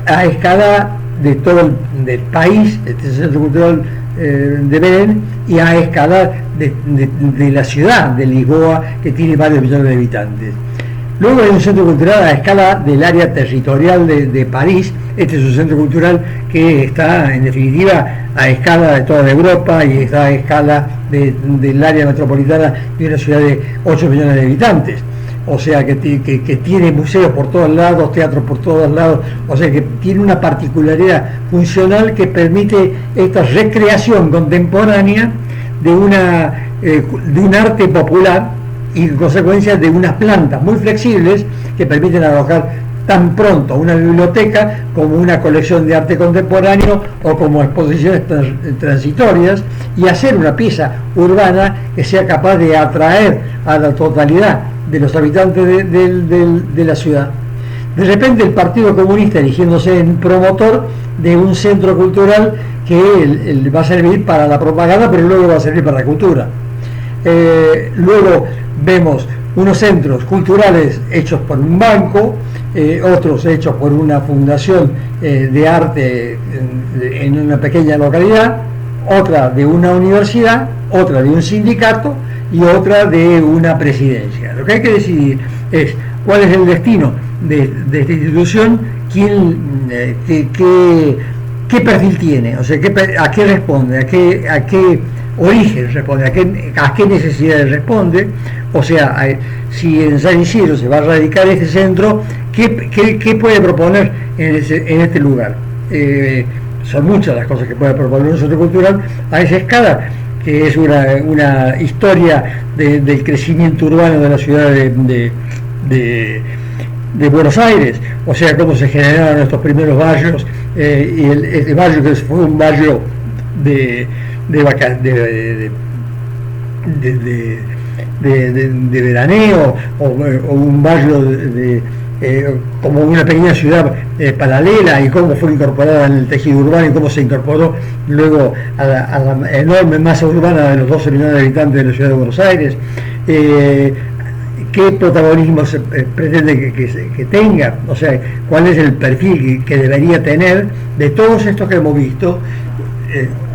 a escala de todo el país, este centro cultural de Belén, y a escala de la ciudad de Lisboa, que tiene varios millones de habitantes. Luego hay un centro cultural a escala del área territorial de París. Este es un centro cultural que está, en definitiva, a escala de toda Europa, y está a escala del área metropolitana de una ciudad de 8 millones de habitantes. O sea que tiene museos por todos lados, teatros por todos lados, o sea que tiene una particularidad funcional que permite esta recreación contemporánea de un arte popular, y en consecuencia de unas plantas muy flexibles que permiten alojar tan pronto una biblioteca como una colección de arte contemporáneo o como exposiciones transitorias, y hacer una pieza urbana que sea capaz de atraer a la totalidad de los habitantes de la ciudad. De repente el Partido Comunista, eligiéndose en promotor de un centro cultural que va a servir para la propaganda, pero luego va a servir para la cultura. Luego vemos unos centros culturales hechos por un banco, otros hechos por una fundación de arte en una pequeña localidad, otra de una universidad, otra de un sindicato y otra de una presidencia. Lo que hay que decidir es cuál es el destino de esta institución, qué perfil tiene, o sea, a qué responde, a qué origen responde, a qué necesidades responde. O sea, si en San Isidro se va a radicar este centro, ¿qué puede proponer en este lugar? Son muchas las cosas que puede proponer un centro cultural a esa escala. que es una historia del crecimiento urbano de la ciudad de Buenos Aires, o sea, cómo se generaron estos primeros barrios, y este barrio que fue un barrio de veraneo, o un barrio como una pequeña ciudad paralela, y cómo fue incorporada en el tejido urbano y cómo se incorporó luego a la enorme masa urbana de los 12 millones de habitantes de la ciudad de Buenos Aires. ¿Qué protagonismo se pretende que tenga? O sea, ¿cuál es el perfil que debería tener de todos estos que hemos visto,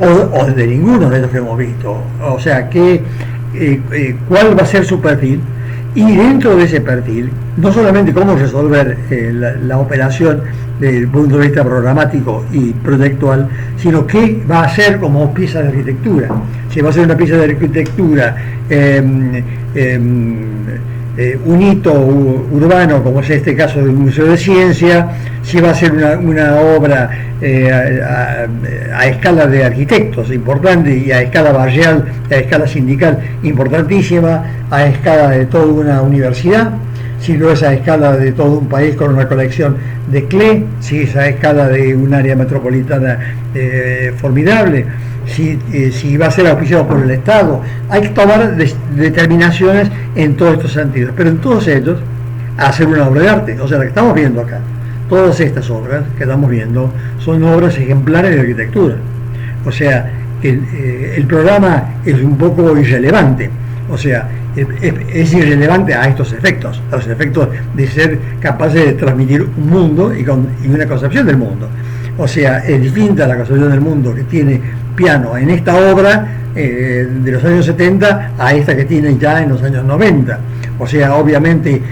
o de ninguno de estos que hemos visto? O sea, ¿cuál va a ser su perfil? Y dentro de ese perfil, no solamente cómo resolver la operación desde el punto de vista programático y proyectual, sino qué va a ser como pieza de arquitectura. Si va a ser una pieza de arquitectura, un hito urbano, como es este caso del Museo de Ciencia, si va a ser una obra a escala de arquitectos importante, y a escala barrial, a escala sindical importantísima, a escala de toda una universidad, si no es a escala de todo un país con una colección de CLE, si es a escala de un área metropolitana formidable, si va a ser auspiciado por el Estado. Hay que tomar determinaciones en todos estos sentidos, pero en todos ellos hacer una obra de arte. O sea, la que estamos viendo acá, todas estas obras que estamos viendo son obras ejemplares de arquitectura. O sea, el programa es un poco irrelevante. O sea, es irrelevante a estos efectos, a los efectos de ser capaces de transmitir un mundo y una concepción del mundo. O sea, es distinta la concepción del mundo que tiene Piano en esta obra de los años 70 a esta que tiene ya en los años 90. O sea, obviamente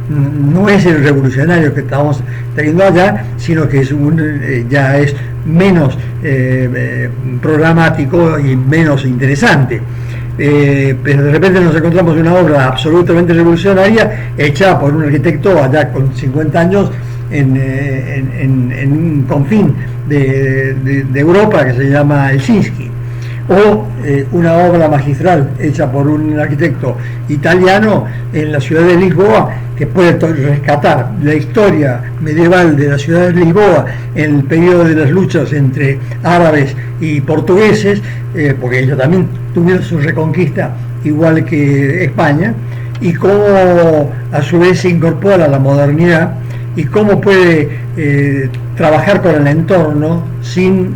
no es el revolucionario que estamos teniendo allá, sino que es ya es menos programático y menos interesante. Pero de repente nos encontramos una obra absolutamente revolucionaria hecha por un arquitecto allá con 50 años en un confín de Europa que se llama Helsinki, o una obra magistral hecha por un arquitecto italiano en la ciudad de Lisboa, que puede rescatar la historia medieval de la ciudad de Lisboa en el periodo de las luchas entre árabes y portugueses, porque ellos también tuvieron su reconquista igual que España, y cómo a su vez se incorpora la modernidad y cómo puede trabajar con el entorno sin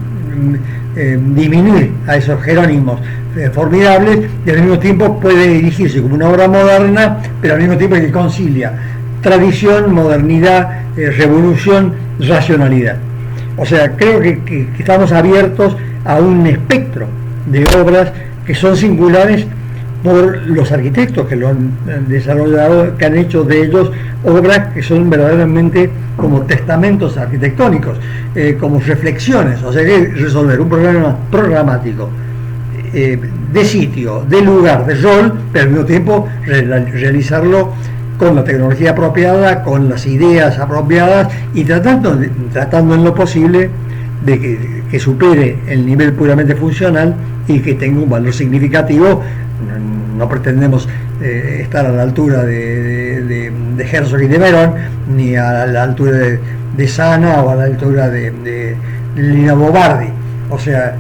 disminuir a esos jerónimos formidables, y al mismo tiempo puede dirigirse como una obra moderna, pero al mismo tiempo que concilia tradición, modernidad, revolución, racionalidad. O sea, creo que estamos abiertos a un espectro de obras que son singulares por los arquitectos que lo han desarrollado, que han hecho de ellos obras que son verdaderamente como testamentos arquitectónicos, como reflexiones. O sea, que resolver un problema programático de sitio, de lugar, de rol, pero al mismo tiempo realizarlo con la tecnología apropiada, con las ideas apropiadas, y tratando en lo posible de que supere el nivel puramente funcional y que tenga un valor significativo. No pretendemos estar a la altura de Herzog y de Verón, ni a la altura de Sana o a la altura de Lina Bobardi. O sea,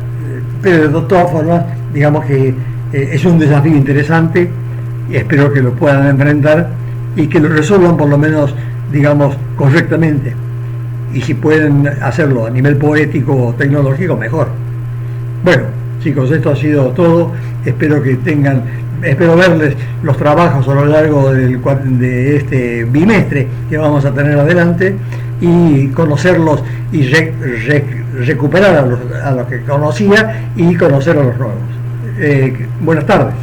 pero de todas formas, digamos que es un desafío interesante, y espero que lo puedan enfrentar y que lo resuelvan por lo menos, digamos, correctamente. Y si pueden hacerlo a nivel poético o tecnológico, mejor. Bueno, chicos, esto ha sido todo. Espero verles los trabajos a lo largo de este bimestre que vamos a tener adelante, y conocerlos y recuperar a los que conocía y conocer a los nuevos. Buenas tardes.